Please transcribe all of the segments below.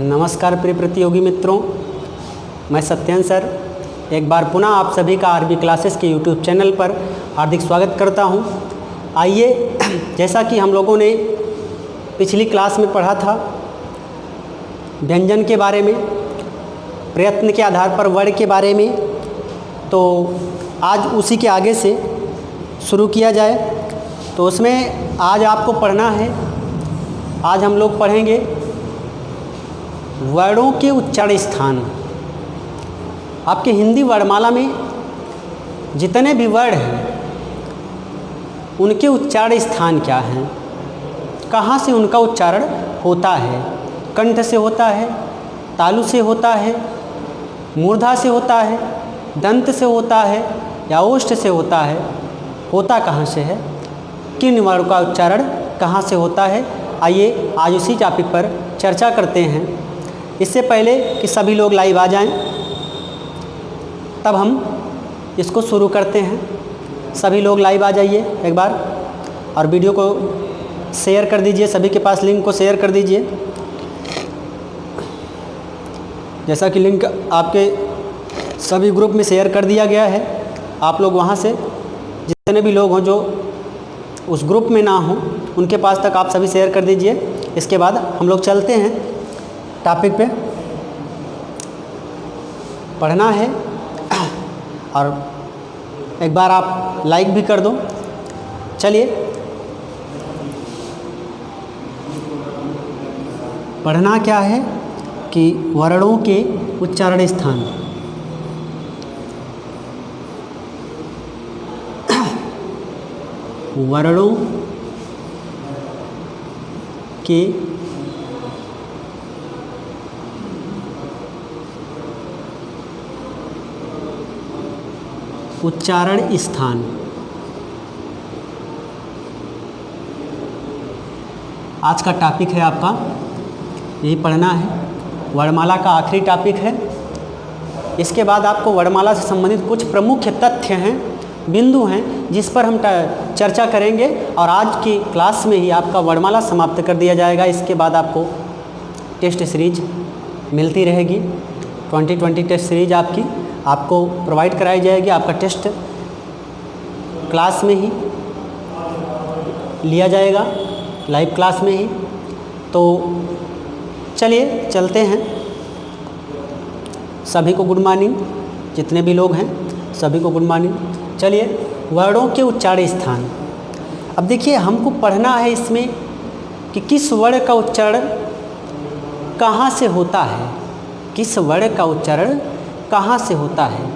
नमस्कार प्रिय प्रतियोगी मित्रों, मैं सत्यन सर एक बार पुनः आप सभी का आरबी क्लासेस के यूट्यूब चैनल पर हार्दिक स्वागत करता हूं। आइए, जैसा कि हम लोगों ने पिछली क्लास में पढ़ा था व्यंजन के बारे में, प्रयत्न के आधार पर वर्ण के बारे में, तो आज उसी के आगे से शुरू किया जाए। तो उसमें आज आपको पढ़ना है, आज हम लोग पढ़ेंगे वर्णों के उच्चारण स्थान। आपके हिंदी वर्णमाला में जितने भी वर्ण हैं उनके उच्चारण स्थान क्या हैं, कहाँ से उनका उच्चारण होता है। कंठ से होता है, तालु से होता है, मूर्धा से होता है, दंत से होता है या ओष्ठ से होता है। होता कहाँ से है, किन वर्ण का उच्चारण कहाँ से होता है। आइए आज उसी टॉपिक पर चर्चा करते हैं। इससे पहले कि सभी लोग लाइव आ जाएं, तब हम इसको शुरू करते हैं। सभी लोग लाइव आ जाइए एक बार और वीडियो को शेयर कर दीजिए, सभी के पास लिंक को शेयर कर दीजिए। जैसा कि लिंक आपके सभी ग्रुप में शेयर कर दिया गया है, आप लोग वहाँ से जितने भी लोग हों जो उस ग्रुप में ना हों उनके पास तक आप सभी शेयर कर दीजिए। इसके बाद हम लोग चलते हैं टॉपिक पे। पढ़ना है और एक बार आप लाइक भी कर दो। चलिए पढ़ना क्या है कि वर्णों के उच्चारण स्थान। वर्णों के उच्चारण स्थान। आज का टॉपिक है आपका, यही पढ़ना है। वर्णमाला का आखिरी टॉपिक है। इसके बाद आपको वर्णमाला से संबंधित कुछ प्रमुख तथ्य हैं, बिंदु हैं, जिस पर हम चर्चा करेंगे और आज की क्लास में ही आपका वर्णमाला समाप्त कर दिया जाएगा। इसके बाद आपको टेस्ट सीरीज मिलती रहेगी, 2020 टेस्ट सीरीज आपको प्रोवाइड कराई जाएगी। आपका टेस्ट क्लास में ही लिया जाएगा, लाइव क्लास में ही। तो चलिए चलते हैं। सभी को गुड मॉर्निंग, जितने भी लोग हैं सभी को गुड मॉर्निंग। चलिए वर्णों के उच्चारण स्थान। अब देखिए, हमको पढ़ना है इसमें कि किस वर्ण का उच्चारण कहाँ से होता है, किस वर्ण का उच्चारण कहाँ से होता है।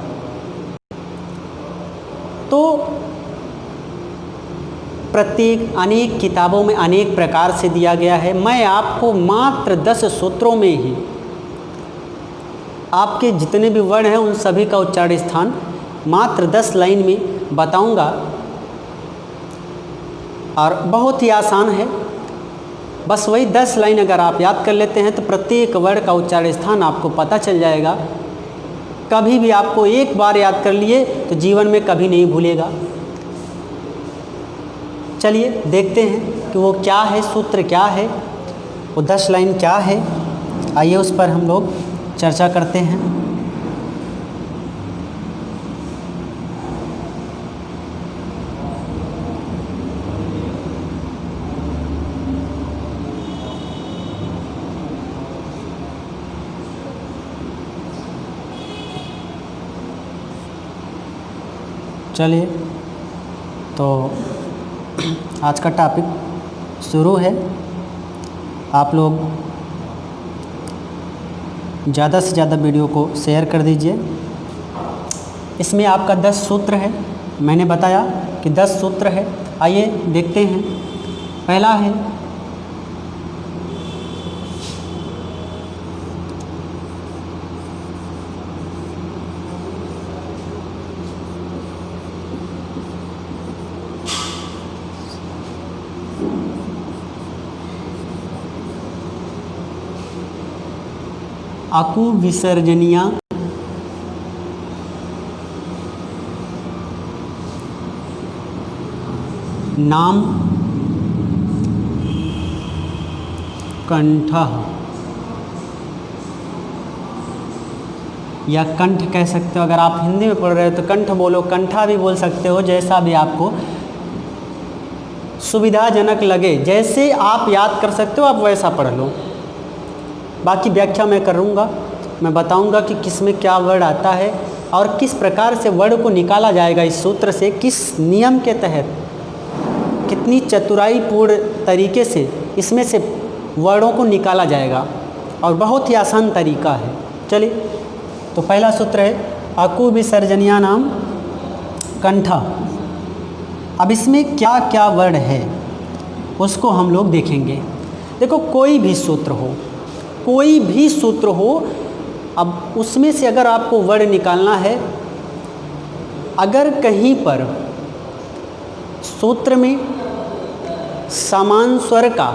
तो प्रत्येक अनेक किताबों में अनेक प्रकार से दिया गया है। मैं आपको मात्र 10 सूत्रों में ही आपके जितने भी वर्ण हैं उन सभी का उच्चारण स्थान मात्र 10 लाइन में बताऊंगा और बहुत ही आसान है। बस वही 10 लाइन अगर आप याद कर लेते हैं तो प्रत्येक वर्ण का उच्चारण स्थान आपको पता चल जाएगा। कभी भी आपको एक बार याद कर लिए तो जीवन में कभी नहीं भूलेगा। चलिए देखते हैं कि वो क्या है, सूत्र क्या है, वो 10 लाइन क्या है। आइए उस पर हम लोग चर्चा करते हैं। चलिए तो आज का टॉपिक शुरू है। आप लोग ज़्यादा से ज़्यादा वीडियो को शेयर कर दीजिए। इसमें आपका 10 सूत्र है, मैंने बताया कि 10 सूत्र है। आइए देखते हैं। पहला है अकु विसर्जनीया नाम कंठः। या कंठ कह सकते हो। अगर आप हिंदी में पढ़ रहे हो तो कंठ बोलो, कंठा भी बोल सकते हो, जैसा भी आपको सुविधाजनक लगे, जैसे आप याद कर सकते हो आप वैसा पढ़ लो। बाकी व्याख्या मैं करूँगा, मैं बताऊँगा कि किस में क्या वर्ड आता है और किस प्रकार से वर्ड को निकाला जाएगा इस सूत्र से, किस नियम के तहत, कितनी चतुराईपूर्ण तरीके से इसमें से वर्डों को निकाला जाएगा, और बहुत ही आसान तरीका है। चलिए, तो पहला सूत्र है अकु विसर्जनीया नाम कंठा। अब इसमें क्या क्या वर्ड है उसको हम लोग देखेंगे। देखो, कोई भी सूत्र हो, कोई भी सूत्र हो, अब उसमें से अगर आपको वर्ड निकालना है, अगर कहीं पर सूत्र में समान स्वर का,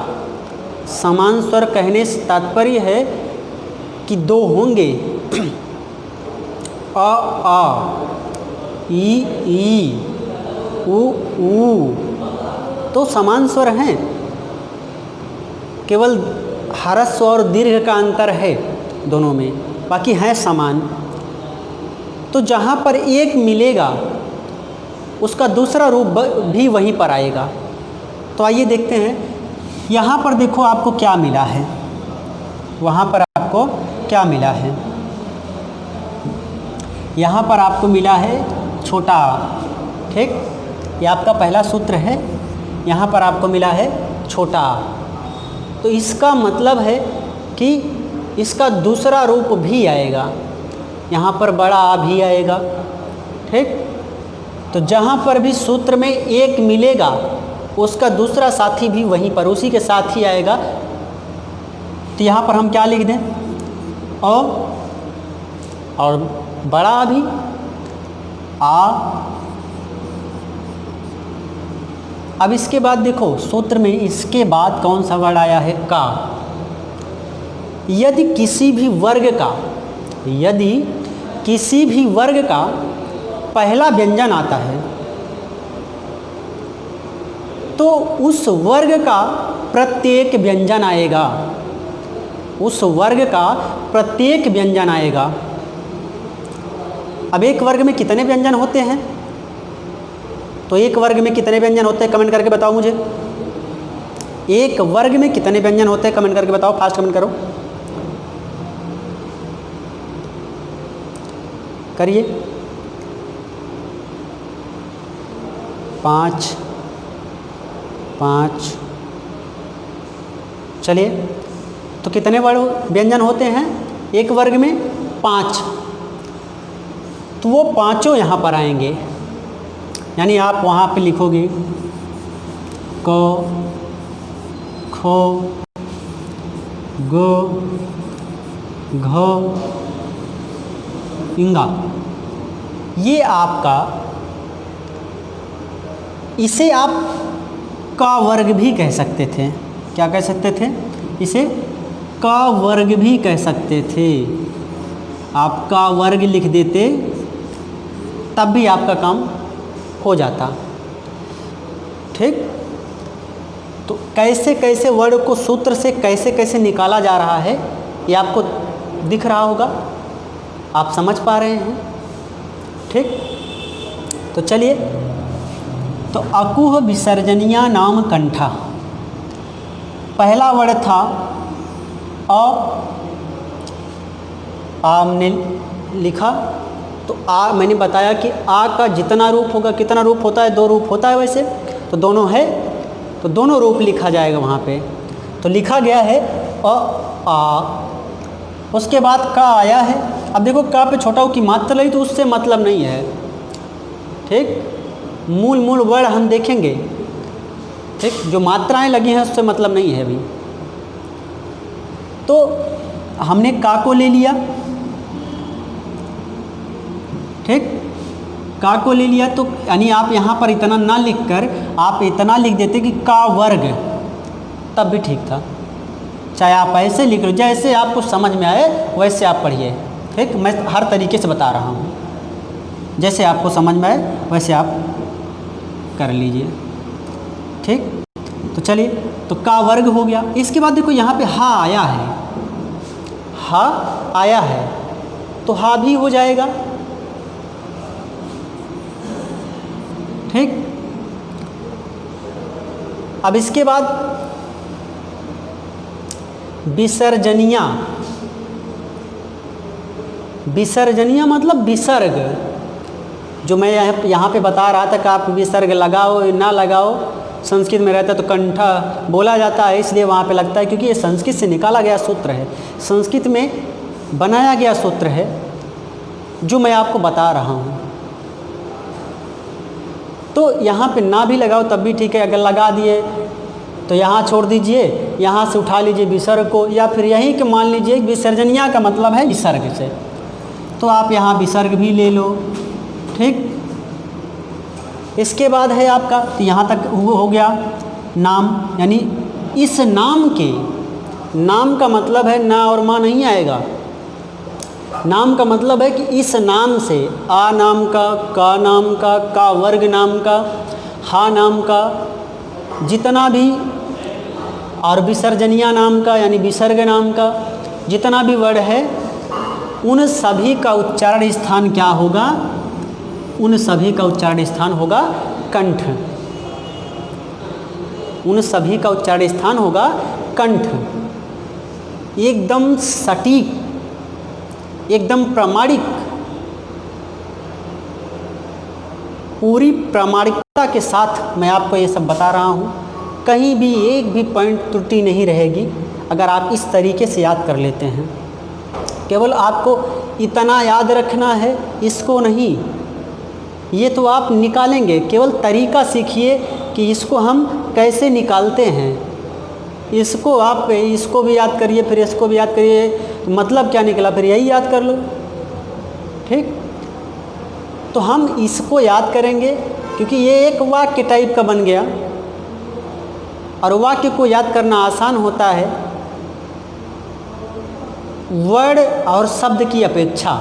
समान स्वर कहने से तात्पर्य है कि दो होंगे, आ ई ऊ, तो समान स्वर हैं, केवल ह्रस्व और दीर्घ का अंतर है दोनों में, बाकी हैं समान। तो जहाँ पर एक मिलेगा उसका दूसरा रूप भी वहीं पर आएगा। तो आइए देखते हैं, यहाँ पर देखो आपको क्या मिला है, वहाँ पर आपको क्या मिला है। यहाँ पर आपको मिला है छोटा आ, ठीक, ये आपका पहला सूत्र है। यहाँ पर आपको मिला है छोटा आ, तो इसका मतलब है कि इसका दूसरा रूप भी आएगा, यहाँ पर बड़ा आ भी आएगा, ठीक। तो जहाँ पर भी सूत्र में एक मिलेगा उसका दूसरा साथी भी वहीं पर उसी के साथ ही आएगा। तो यहाँ पर हम क्या लिख दें, और बड़ा भी आ। अब इसके बाद देखो सूत्र में इसके बाद कौन सा वर्ड आया है, का। यदि किसी भी वर्ग का पहला व्यंजन आता है तो उस वर्ग का प्रत्येक व्यंजन आएगा, उस वर्ग का प्रत्येक व्यंजन आएगा। अब एक वर्ग में कितने व्यंजन होते हैं, तो एक वर्ग में कितने व्यंजन होते हैं कमेंट करके बताओ मुझे। एक वर्ग में कितने व्यंजन होते हैं कमेंट करके बताओ, फास्ट कमेंट करो, करिए। 5 5। चलिए, तो कितने वर्ग व्यंजन होते हैं एक वर्ग में, 5। तो वो पांचों यहाँ पर आएंगे, यानी आप वहाँ पे लिखोगे क, ख, ग, घ, इंगा। ये आपका, इसे आप का वर्ग भी कह सकते थे। क्या कह सकते थे, इसे का वर्ग भी कह सकते थे। आप का वर्ग लिख देते तब भी आपका काम हो जाता, ठीक। तो कैसे कैसे वर्ड को सूत्र से कैसे कैसे निकाला जा रहा है ये आपको दिख रहा होगा, आप समझ पा रहे हैं, ठीक। तो चलिए, तो अकुह विसर्जनीया नाम कंठा, पहला वर्ड था आ हमने लिखा। तो आ मैंने बताया कि आ का जितना रूप होगा, कितना रूप होता है, 2 रूप होता है वैसे, तो दोनों है, तो दोनों रूप लिखा जाएगा वहाँ पे। तो लिखा गया है आ, उसके बाद का आया है। अब देखो का पे छोटा ऊ की मात्रा लगी तो उससे मतलब नहीं है, ठीक। मूल वर्ड हम देखेंगे, ठीक, जो मात्राएं लगी हैं उससे मतलब नहीं है अभी। तो हमने का को ले लिया, ठीक, का को ले लिया, तो यानी आप यहाँ पर इतना ना लिखकर आप इतना लिख देते कि का वर्ग, तब भी ठीक था। चाहे आप ऐसे लिख लो, जैसे आपको समझ में आए वैसे आप पढ़िए, ठीक। मैं हर तरीके से बता रहा हूँ, जैसे आपको समझ में आए वैसे आप कर लीजिए, ठीक। तो चलिए, तो का वर्ग हो गया। इसके बाद देखो यहाँ पे हा आया है, हा आया है, तो हा भी हो जाएगा। ठीक। अब इसके बाद विसर्जनिया। विसर्जनिया मतलब विसर्ग, जो मैं यहाँ पे बता रहा था कि आप विसर्ग लगाओ ना लगाओ, संस्कृत में रहता है तो कंठा बोला जाता है, इसलिए वहाँ पे लगता है, क्योंकि ये संस्कृत से निकाला गया सूत्र है, संस्कृत में बनाया गया सूत्र है जो मैं आपको बता रहा हूँ। तो यहाँ पे ना भी लगाओ तब भी ठीक है, अगर लगा दिए तो यहाँ छोड़ दीजिए, यहाँ से उठा लीजिए विसर्ग को, या फिर यहीं के मान लीजिए विसर्जनिया का मतलब है विसर्ग से, तो आप यहाँ विसर्ग भी ले लो। ठीक। इसके बाद है आपका, तो यहाँ तक वो हो गया नाम, यानी इस नाम के, नाम का मतलब है ना और माँ नहीं आएगा, नाम का मतलब है कि इस नाम से, आ नाम का नाम का वर्ग नाम का, हा नाम का, जितना भी, और विसर्जनिया नाम का यानी विसर्ग नाम का जितना भी वर्ड है, उन सभी का उच्चारण स्थान क्या होगा? उन सभी का उच्चारण स्थान होगा कंठ। उन सभी का उच्चारण स्थान होगा कंठ। एकदम सटीक, एकदम प्रामाणिक, पूरी प्रामाणिकता के साथ मैं आपको ये सब बता रहा हूँ। कहीं भी एक भी पॉइंट त्रुटि नहीं रहेगी अगर आप इस तरीके से याद कर लेते हैं। केवल आपको इतना याद रखना है, इसको नहीं, ये तो आप निकालेंगे, केवल तरीका सीखिए कि इसको हम कैसे निकालते हैं। इसको आप, इसको भी याद करिए, फिर इसको भी याद करिए, तो मतलब क्या निकला, फिर यही याद कर लो। ठीक। तो हम इसको याद करेंगे क्योंकि ये एक वाक्य टाइप का बन गया, और वाक्य को याद करना आसान होता है वर्ड और शब्द की अपेक्षा।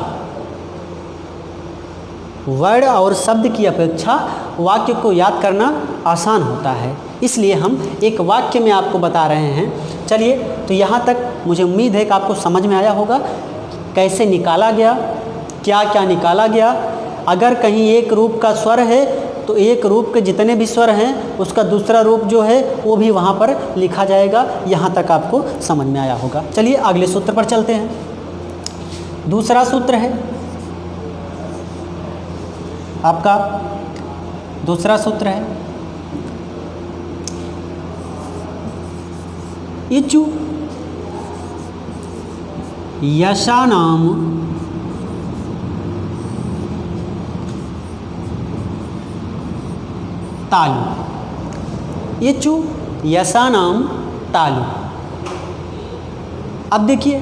वर्ड और शब्द की अपेक्षा वाक्य को याद करना आसान होता है, इसलिए हम एक वाक्य में आपको बता रहे हैं। चलिए, तो यहाँ तक मुझे उम्मीद है कि आपको समझ में आया होगा कैसे निकाला गया, क्या क्या निकाला गया। अगर कहीं एक रूप का स्वर है तो एक रूप के जितने भी स्वर हैं उसका दूसरा रूप जो है वो भी वहाँ पर लिखा जाएगा। यहाँ तक आपको समझ में आया होगा। चलिए अगले सूत्र पर चलते हैं। दूसरा सूत्र है आपका, दूसरा सूत्र है इचु यशानाम तालु। इचु यशानाम तालु। अब देखिए,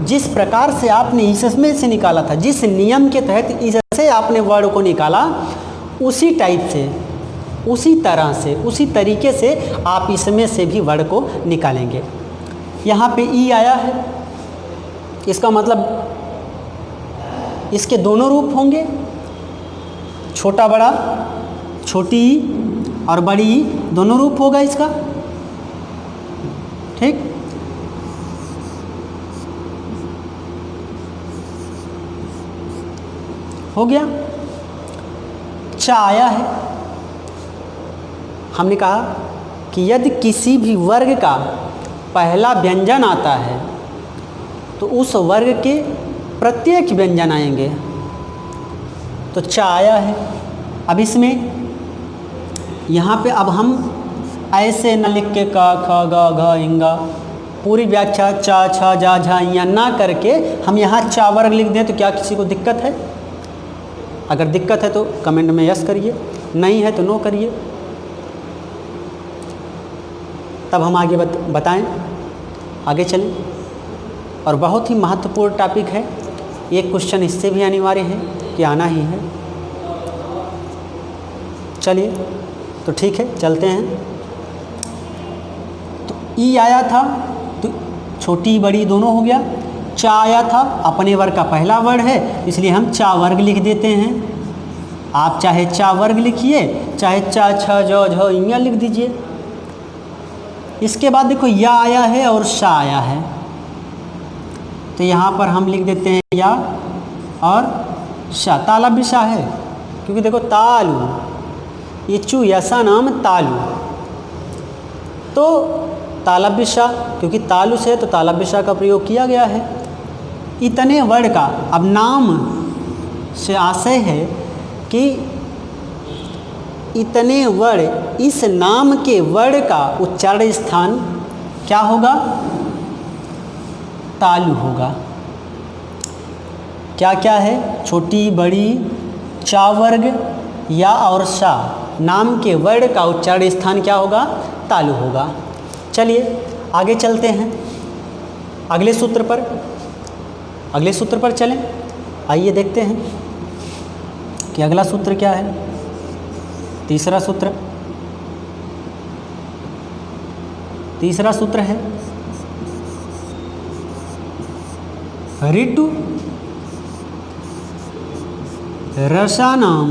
जिस प्रकार से आपने इसमें से निकाला था, जिस नियम के तहत इससे आपने वर्ड को निकाला, उसी टाइप से, उसी तरह से, उसी तरीके से आप इसमें से भी वर्ड को निकालेंगे। यहाँ पे ई आया है, इसका मतलब इसके दोनों रूप होंगे, छोटा बड़ा, छोटी ई और बड़ी ई, दोनों रूप होगा इसका। ठीक। हो गया। चा आया है। हमने कहा कि यदि किसी भी वर्ग का पहला व्यंजन आता है तो उस वर्ग के प्रत्येक व्यंजन आएंगे। तो चा आया है। अब इसमें यहाँ पे अब हम ऐसे न लिख के का, ख, ग, घ, इंगा पूरी व्याख्या चा, छ, जा, झा, या ना करके हम यहाँ चा वर्ग लिख दें तो क्या किसी को दिक्कत है? अगर दिक्कत है तो कमेंट में यस करिए, नहीं है तो नो करिए, तब हम आगे बताएं, आगे चलें। और बहुत ही महत्वपूर्ण टॉपिक है, एक क्वेश्चन इससे भी अनिवार्य है कि आना ही है। चलिए, तो ठीक है, चलते हैं। तो ई आया था तो छोटी बड़ी दोनों हो गया। चा आया था, अपने वर्ग का पहला वर्ड है, इसलिए हम चा वर्ग लिख देते हैं। आप चाहे चा वर्ग लिखिए, चाहे चा, छ, ज, झ, इंगा लिख दीजिए। इसके बाद देखो या आया है और शा आया है। तो यहाँ पर हम लिख देते हैं या और शा, तालव्य शा है, क्योंकि देखो तालु, इच्छु यसा नाम तालु, तो तालव्य शा, क्योंकि तालु से तो तालव्य शा का प्रयोग किया गया है। इतने वर्ड का, अब नाम से आशय है कि इतने वर्ड, इस नाम के वर्ड का उच्चारण स्थान क्या होगा? तालु होगा। क्या क्या है? छोटी बड़ी, चा वर्ग, या और शा, नाम के वर्ड का उच्चारण स्थान क्या होगा? तालु होगा। चलिए आगे चलते हैं अगले सूत्र पर। अगले सूत्र पर चलें, आइए देखते हैं कि अगला सूत्र क्या है। तीसरा सूत्र, तीसरा सूत्र है ऋतु रसानाम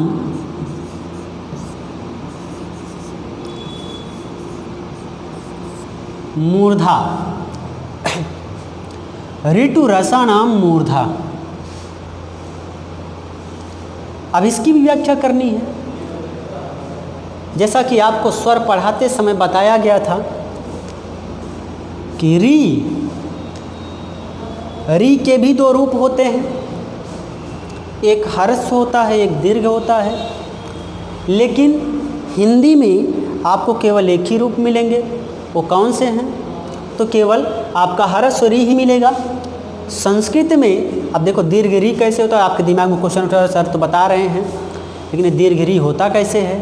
मूर्धा। ऋतु रसानाम मूर्धा, अब इसकी भी व्याख्या करनी है। जैसा कि आपको स्वर पढ़ाते समय बताया गया था कि री के भी दो रूप होते हैं, एक ह्रस्व होता है, एक दीर्घ होता है, लेकिन हिंदी में आपको केवल एक ही रूप मिलेंगे। वो कौन से हैं? तो केवल आपका ह्रस्व री ही मिलेगा। संस्कृत में अब देखो दीर्घ री कैसे होता है, आपके दिमाग में क्वेश्चन उठा, सर तो बता रहे हैं, लेकिन दीर्घ री होता कैसे है?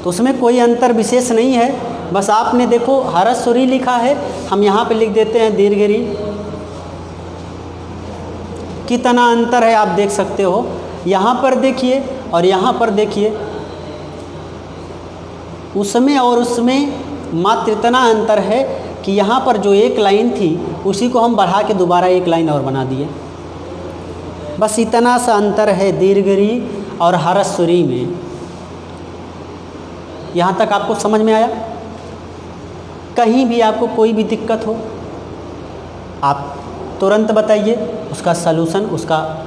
तो उसमें कोई अंतर विशेष नहीं है, बस आपने देखो ह्रस्व री लिखा है, हम यहाँ पे लिख देते हैं दीर्घ री। कितना अंतर है आप देख सकते हो, यहाँ पर देखिए और यहाँ पर देखिए, उसमें और उसमें मात्र इतना अंतर है कि यहाँ पर जो एक लाइन थी उसी को हम बढ़ा के दोबारा एक लाइन और बना दिए। बस इतना सा अंतर है दीर्घ री और ह्रस्व री में। यहाँ तक आपको समझ में आया? कहीं भी आपको कोई भी दिक्कत हो आप तुरंत बताइए, उसका सलूशन, उसका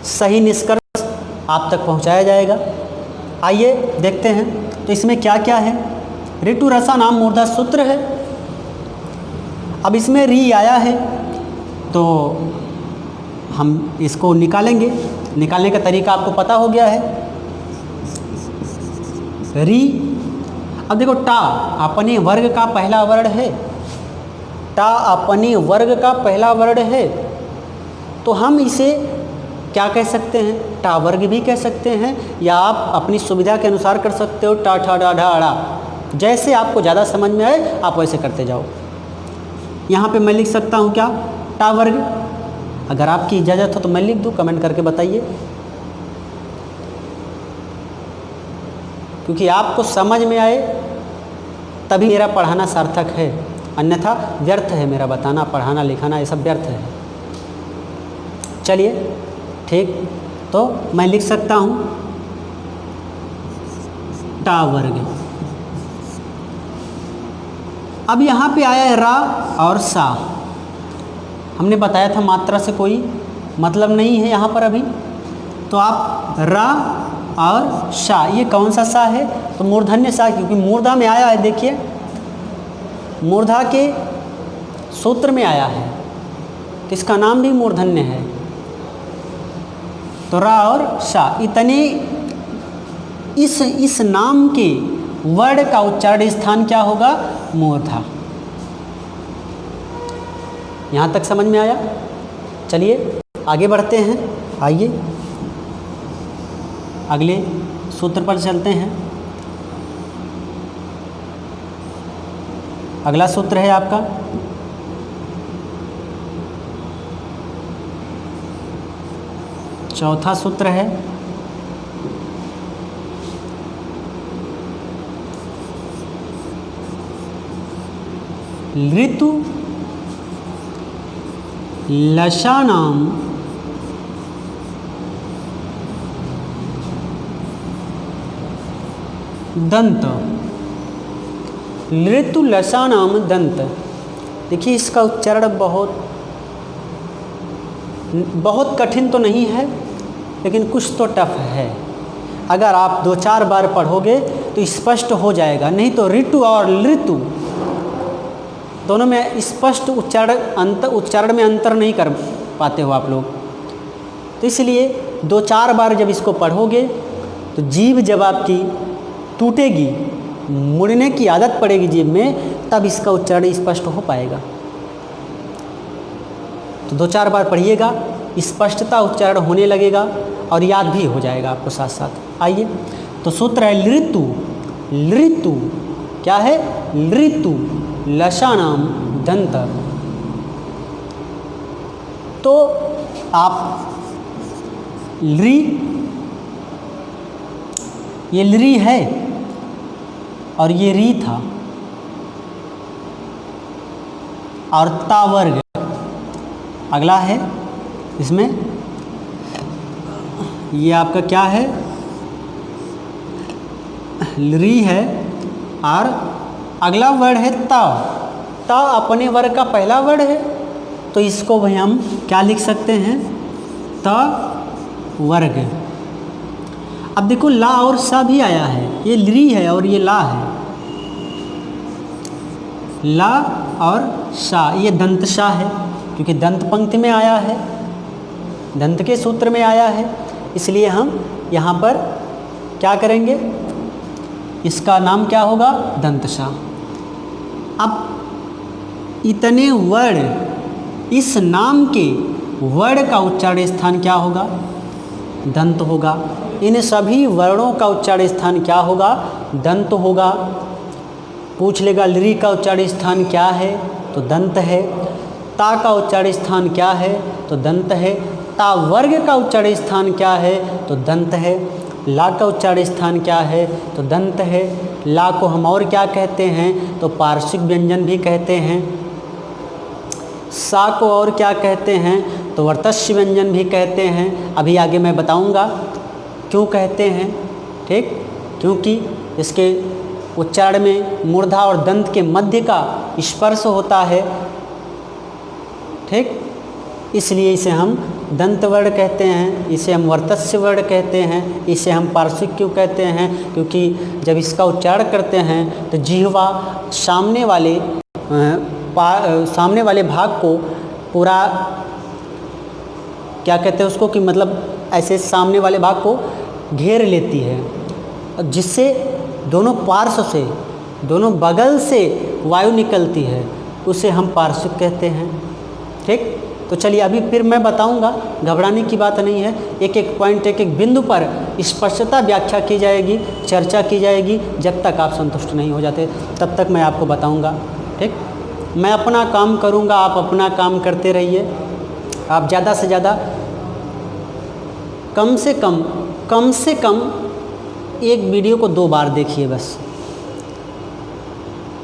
सही निष्कर्ष आप तक पहुँचाया जाएगा। आइए देखते हैं तो इसमें क्या क्या है। ऋतु रसा नाम मूर्धा सूत्र है। अब इसमें री आया है तो हम इसको निकालेंगे। निकालने का तरीका आपको पता हो गया है। री, अब देखो टा अपने वर्ग का पहला वर्ण है, टा अपने वर्ग का पहला वर्ण है, तो हम इसे क्या कह सकते हैं? टा वर्ग भी कह सकते हैं, या आप अपनी सुविधा के अनुसार कर सकते हो, टा ठा डा ढा अड़ा, जैसे आपको ज़्यादा समझ में आए आप वैसे करते जाओ। यहाँ पे मैं लिख सकता हूँ क्या? टा वर्ग। अगर आपकी इजाज़त हो तो मैं लिख दूँ, कमेंट करके बताइए, क्योंकि आपको समझ में आए तभी मेरा पढ़ाना सार्थक है, अन्यथा व्यर्थ है मेरा बताना, पढ़ाना, लिखाना, ये सब व्यर्थ है। चलिए ठीक, तो मैं लिख सकता हूँ टा वर्ग। अब यहाँ पे आया है रा और सा। हमने बताया था मात्रा से कोई मतलब नहीं है यहाँ पर अभी, तो आप रा और शा, ये कौन सा सा है? तो मूर्धन्य सा, क्योंकि मूर्धा में आया है। देखिए मूर्धा के सूत्र में आया है तो इसका नाम भी मूर्धन्य है। तो रा और शा, इतने इस नाम के वर्ड का उच्चारण स्थान क्या होगा? मूर्धा। यहाँ तक समझ में आया? चलिए आगे बढ़ते हैं। आइए अगले सूत्र पर चलते हैं। अगला सूत्र है आपका चौथा सूत्र है ऋतु लशानाम दंत। ऋतु लशानाम दंत। देखिए इसका उच्चारण बहुत कठिन तो नहीं है, लेकिन कुछ तो टफ है। अगर आप 2-4 बार पढ़ोगे तो स्पष्ट हो जाएगा, नहीं तो ऋतु और ऋतु दोनों में स्पष्ट उच्चारण में अंतर नहीं कर पाते हो आप लोग। तो इसलिए 2-4 बार जब इसको पढ़ोगे तो जीभ जब आपकी टूटेगी, मुड़ने की आदत पड़ेगी जीभ में, तब इसका उच्चारण स्पष्ट हो पाएगा। तो 2-4 बार पढ़िएगा, स्पष्टता उच्चारण होने लगेगा और याद भी हो जाएगा आपको साथ साथ। आइए, तो सूत्र है ऋतु। ऋतु क्या है? ऋतु लसानाम दंत। तो आप ली, ये ली है और ये री था, और ता वर्ग अगला है इसमें, ये आपका क्या है? री है और अगला वर्ड है ता। ता अपने वर्ग का पहला वर्ड है, तो इसको भी हम क्या लिख सकते हैं? ता वर्ग। अब देखो ला और सा भी आया है, ये री है और ये ला है। ला और सा, ये दंत सा है क्योंकि दंत पंक्ति में आया है, दंत के सूत्र में आया है, इसलिए हम यहाँ पर क्या करेंगे? इसका नाम क्या होगा? दंतसा। अब इतने वर्ण, इस नाम के वर्ण का उच्चारण स्थान क्या होगा? दंत होगा। इन सभी वर्णों का उच्चारण स्थान क्या होगा? दंत होगा। पूछ लेगा ली का उच्चारण स्थान क्या है? तो दंत है। ता का उच्चारण स्थान क्या है? तो दंत है। ता वर्ग का उच्चारण स्थान क्या है? तो दंत है। ला का उच्चारण स्थान क्या है? तो दंत है। ला को हम और क्या कहते हैं? तो पार्श्विक व्यंजन भी कहते हैं। सा को और क्या कहते हैं? तो वर्तस्य व्यंजन भी कहते हैं। अभी आगे मैं बताऊंगा क्यों कहते हैं, ठीक? क्योंकि इसके उच्चारण में मूर्धा और दंत के मध्य का स्पर्श होता है, ठीक? इसलिए इसे हम दंत वर्ण कहते हैं, इसे हम वर्तस्य वर्ण कहते हैं, इसे हम पार्श्विक क्यों कहते हैं? क्योंकि जब इसका उच्चारण करते हैं तो जिह्वा सामने वाले भाग को पूरा क्या कहते हैं उसको, कि मतलब ऐसे सामने वाले भाग को घेर लेती है, जिससे दोनों पार्श्व से, दोनों बगल से वायु निकलती है, उसे हम पार्श्विक कहते हैं, ठीक? तो चलिए अभी फिर मैं बताऊंगा, घबराने की बात नहीं है। एक एक पॉइंट, एक एक बिंदु पर स्पष्टता व्याख्या की जाएगी, चर्चा की जाएगी। जब तक आप संतुष्ट नहीं हो जाते तब तक मैं आपको बताऊंगा, ठीक? मैं अपना काम करूंगा, आप अपना काम करते रहिए। आप ज़्यादा से ज़्यादा कम से कम एक वीडियो को 2 बार देखिए बस,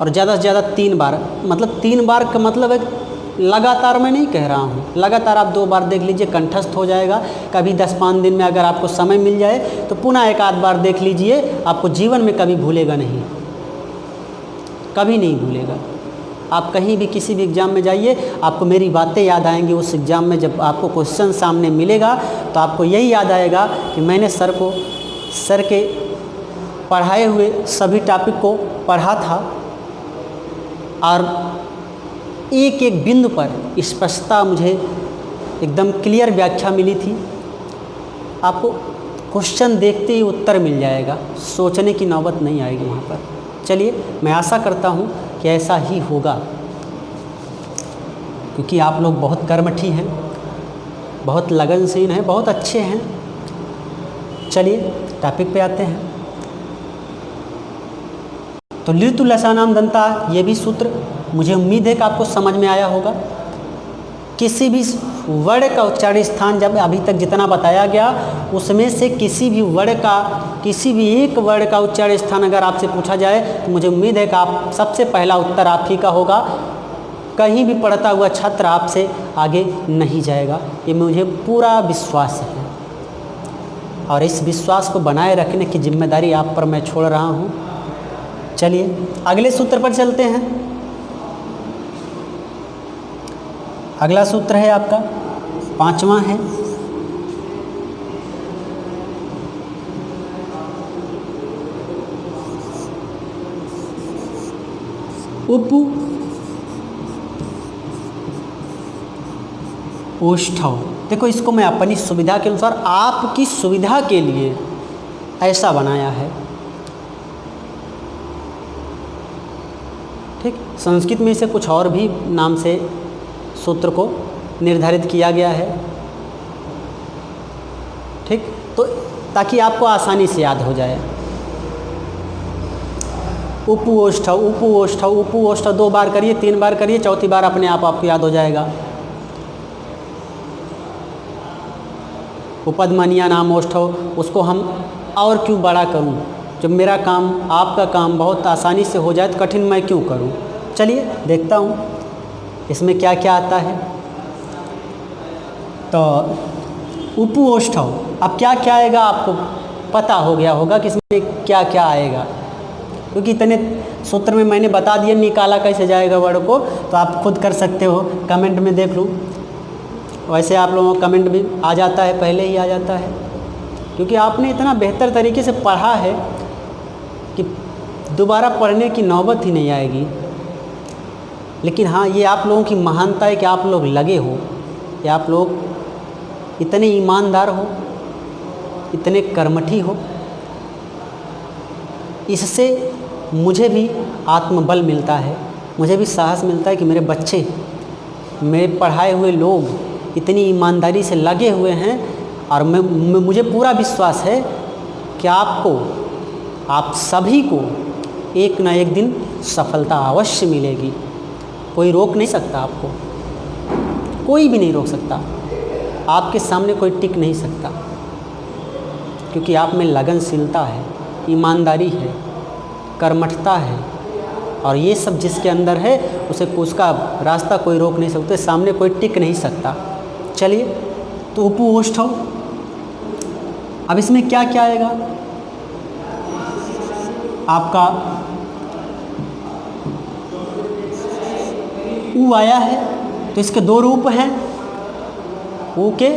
और ज़्यादा से ज़्यादा 3 बार। मतलब 3 बार का मतलब है लगातार, मैं नहीं कह रहा हूँ, लगातार आप 2 बार देख लीजिए, कंठस्थ हो जाएगा। कभी 10-5 दिन में अगर आपको समय मिल जाए तो पुनः 1-8 बार देख लीजिए, आपको जीवन में कभी भूलेगा नहीं, कभी नहीं भूलेगा। आप कहीं भी किसी भी एग्ज़ाम में जाइए, आपको मेरी बातें याद आएंगी। उस एग्ज़ाम में जब आपको क्वेश्चन सामने मिलेगा तो आपको यही याद आएगा कि मैंने सर के पढ़ाए हुए सभी टॉपिक को पढ़ा था, और एक एक बिंदु पर स्पष्टता मुझे एकदम क्लियर व्याख्या मिली थी। आपको क्वेश्चन देखते ही उत्तर मिल जाएगा, सोचने की नौबत नहीं आएगी वहाँ पर। चलिए, मैं आशा करता हूँ कि ऐसा ही होगा, क्योंकि आप लोग बहुत कर्मठी हैं, बहुत लगनशील हैं, बहुत अच्छे हैं। चलिए टॉपिक पे आते हैं। तो ऋतु लसानाम दंता, ये भी सूत्र मुझे उम्मीद है कि आपको समझ में आया होगा। किसी भी वर्ण का उच्चारण स्थान जब अभी तक जितना बताया गया, उसमें से किसी भी एक वर्ण का उच्चारण स्थान अगर आपसे पूछा जाए तो मुझे उम्मीद है कि आप सबसे पहला उत्तर आप ही का होगा। कहीं भी पढ़ता हुआ छात्र आपसे आगे नहीं जाएगा, ये मुझे पूरा विश्वास है, और इस विश्वास को बनाए रखने की जिम्मेदारी आप पर मैं छोड़ रहा हूँ। चलिए अगले सूत्र पर चलते हैं। अगला सूत्र है आपका 5वां है उप ओष्ठव। देखो इसको मैं अपनी सुविधा के अनुसार, आपकी सुविधा के लिए ऐसा बनाया है। ठीक, संस्कृत में इसे कुछ और भी नाम से सूत्र को निर्धारित किया गया है। ठीक, तो ताकि आपको आसानी से याद हो जाए। उपोष्ठव, उपोष्ठव, उपोष्ठव 2 बार करिए, 3 बार करिए, चौथी बार अपने आप आपको याद हो जाएगा। उपदमनिया नाम ओष्ठव, उसको हम और क्यों बड़ा करूं, जब मेरा काम आपका काम बहुत आसानी से हो जाए तो कठिन मैं क्यों करूं। चलिए देखता हूं इसमें क्या क्या आता है। तो उपोष्ठव, अब क्या क्या आएगा आपको पता हो गया होगा कि इसमें क्या क्या आएगा, क्योंकि इतने सूत्र में मैंने बता दिया निकाला कैसे जाएगा वर्ड को, तो आप खुद कर सकते हो। कमेंट में देख लूँ, वैसे आप लोगों का कमेंट भी आ जाता है, पहले ही आ जाता है, क्योंकि आपने इतना बेहतर तरीके से पढ़ा है कि दोबारा पढ़ने की नौबत ही नहीं आएगी। लेकिन हाँ, ये आप लोगों की महानता है कि आप लोग लगे हो, कि आप लोग इतने ईमानदार हो, इतने कर्मठी हो। इससे मुझे भी आत्मबल मिलता है, मुझे भी साहस मिलता है कि मेरे बच्चे, मेरे पढ़ाए हुए लोग इतनी ईमानदारी से लगे हुए हैं। और मुझे पूरा विश्वास है कि आपको, आप सभी को एक ना एक दिन सफलता अवश्य मिलेगी। कोई रोक नहीं सकता आपको, कोई भी नहीं रोक सकता, आपके सामने कोई टिक नहीं सकता, क्योंकि आप में लगनशीलता है, ईमानदारी है, कर्मठता है, और ये सब जिसके अंदर है उसे उसका रास्ता कोई रोक नहीं सकता, सामने कोई टिक नहीं सकता। चलिए, तो उपोष्ठव, अब इसमें क्या क्या आएगा आपका, उ आया है, तो इसके 2 रूप हैं, उ के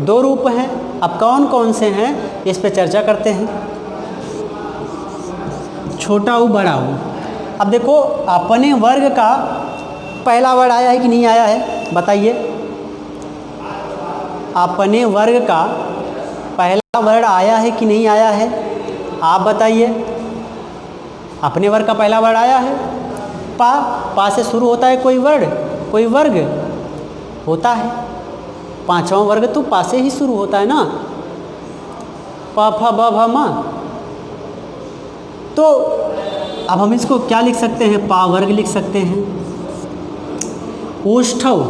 2 रूप हैं। अब कौन कौन से हैं इस पे चर्चा करते हैं। छोटा उ बड़ा उ। अब देखो अपने वर्ग का पहला वर्ड आया है कि नहीं आया है, बताइए। अपने वर्ग का पहला वर्ड आया है कि नहीं आया है, आप बताइए। अपने वर्ग का पहला वर्ड आया है, पा। पा से शुरू होता है कोई वर्ड, कोई वर्ग होता है। 5वां वर्ग तो पा से ही शुरू होता है ना, प फ ब भ म। तो अब हम इसको क्या लिख सकते हैं, पा वर्ग लिख सकते हैं। ओष्ठव,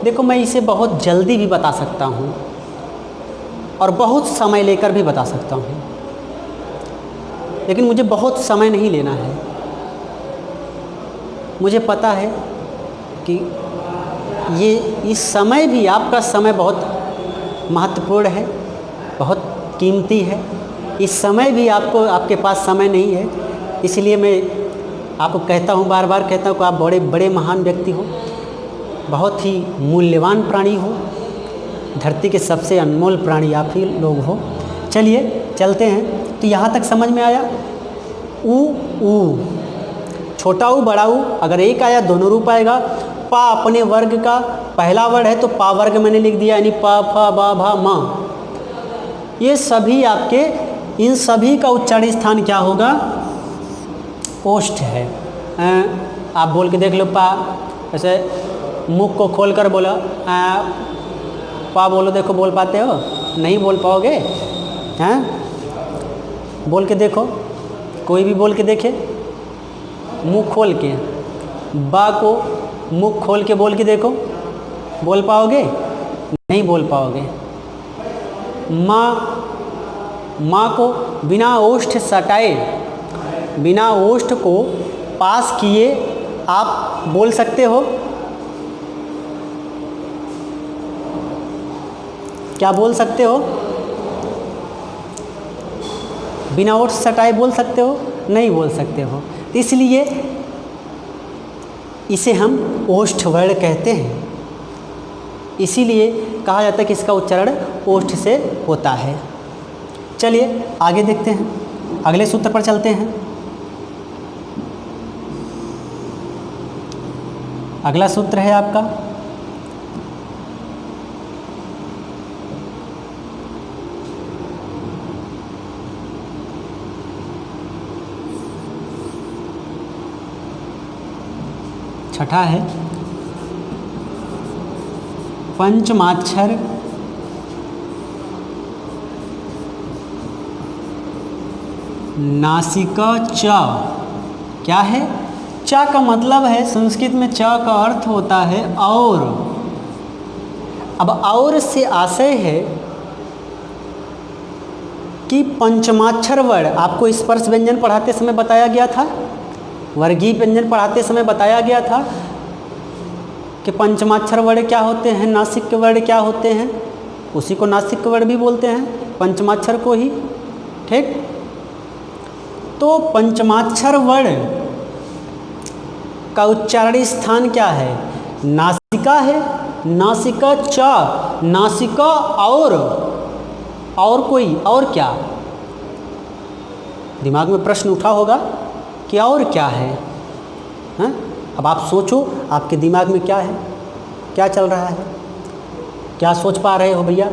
देखो मैं इसे बहुत जल्दी भी बता सकता हूँ और बहुत समय लेकर भी बता सकता हूँ, लेकिन मुझे बहुत समय नहीं लेना है। मुझे पता है कि ये इस समय भी आपका समय बहुत महत्वपूर्ण है, बहुत कीमती है। इस समय भी आपको, आपके पास समय नहीं है, इसलिए मैं आपको कहता हूँ, बार बार कहता हूँ कि आप बड़े बड़े महान व्यक्ति हो, बहुत ही मूल्यवान प्राणी हो, धरती के सबसे अनमोल प्राणी आप ही लोग हो। चलिए चलते हैं। तो यहाँ तक समझ में आया। ऊ, छोटा ऊ बड़ा ऊ, अगर एक आया दोनों रूप आएगा। पा अपने वर्ग का पहला वर्ड है, तो पा वर्ग मैंने लिख दिया, यानी प फ ब भ म। ये सभी आपके, इन सभी का उच्चारण स्थान क्या होगा, ओष्ठ है। आप बोल के देख लो, पा, ऐसे मुख को खोल कर बोला, पा बोलो, देखो बोल पाते हो, नहीं बोल पाओगे। हैं, बोल के देखो, कोई भी बोल के देखे, मुंह खोल के। बा को मुंह खोल के बोल के देखो, बोल पाओगे, नहीं बोल पाओगे। माँ, माँ को बिना ओष्ठ सटाए, बिना ओष्ठ को पास किए आप बोल सकते हो, क्या बोल सकते हो, बिना ओष्ठ सटाए बोल सकते हो, नहीं बोल सकते हो। इसलिए इसे हम ओष्ठ वर्ण कहते हैं। इसीलिए कहा जाता है कि इसका उच्चारण ओष्ठ से होता है। चलिए आगे देखते हैं, अगले सूत्र पर चलते हैं। अगला सूत्र है आपका छठा है पंचमाक्षर नासिका च। क्या है? च का मतलब है, संस्कृत में च का अर्थ होता है और। अब और से आशय है कि पंचमाक्षर वर्ण, आपको स्पर्श व्यंजन पढ़ाते समय बताया गया था, वर्गीय व्यंजन पढ़ाते समय बताया गया था कि पंचमाक्षर वर्ण क्या होते हैं, नासिक के वर्ण क्या होते हैं। उसी को नासिक के वर्ण भी बोलते हैं, पंचमाक्षर को ही। ठीक, तो पंचमाक्षर वर्ण का उच्चारण स्थान क्या है? नासिका है। नासिका च, नासिका और कोई, और क्या? दिमाग में प्रश्न उठा होगा कि और क्या है, हैं? अब आप सोचो, आपके दिमाग में क्या है, क्या चल रहा है, क्या सोच पा रहे हो भैया?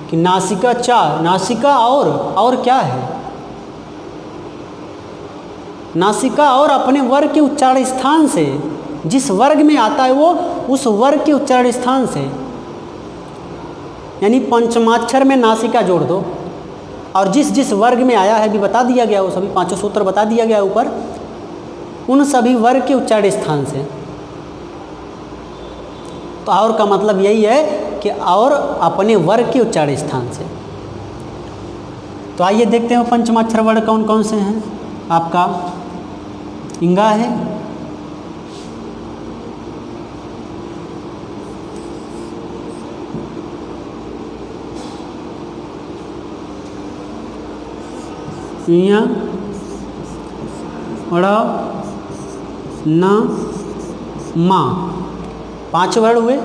कि नासिका च, नासिका और क्या है? नासिका और अपने वर्ग के उच्चारण स्थान से, जिस वर्ग में आता है वो उस वर्ग के उच्चारण स्थान से, यानी पंचमाक्षर में नासिका जोड़ दो और जिस जिस वर्ग में आया है भी बता दिया गया, वो सभी पांचों सूत्र बता दिया गया ऊपर, उन सभी वर्ग के उच्चारण स्थान से। तो और का मतलब यही है कि और अपने वर्ग के उच्चारण स्थान से। तो आइए देखते हैं पंचमाक्षर वर्ण कौन कौन से हैं। आपका इंगा है, इया, ड़, न, मा, 5 वर्ण हुए।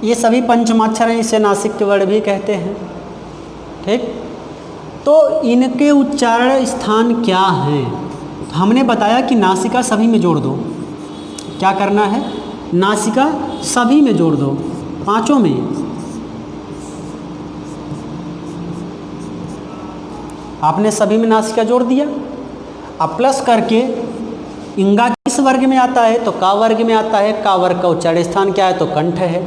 ये सभी पंचमाक्षर हैं, इसे नासिक के वर्ण भी कहते हैं। ठीक, तो इनके उच्चारण स्थान क्या हैं? तो हमने बताया कि नासिका सभी में जोड़ दो। क्या करना है? नासिका सभी में जोड़ दो, पांचों में। आपने सभी में नासिका जोड़ दिया। अब प्लस करके इंगा किस वर्ग में आता है? तो का वर्ग में आता है। का वर्ग का उच्चारण स्थान क्या है? तो कंठ है।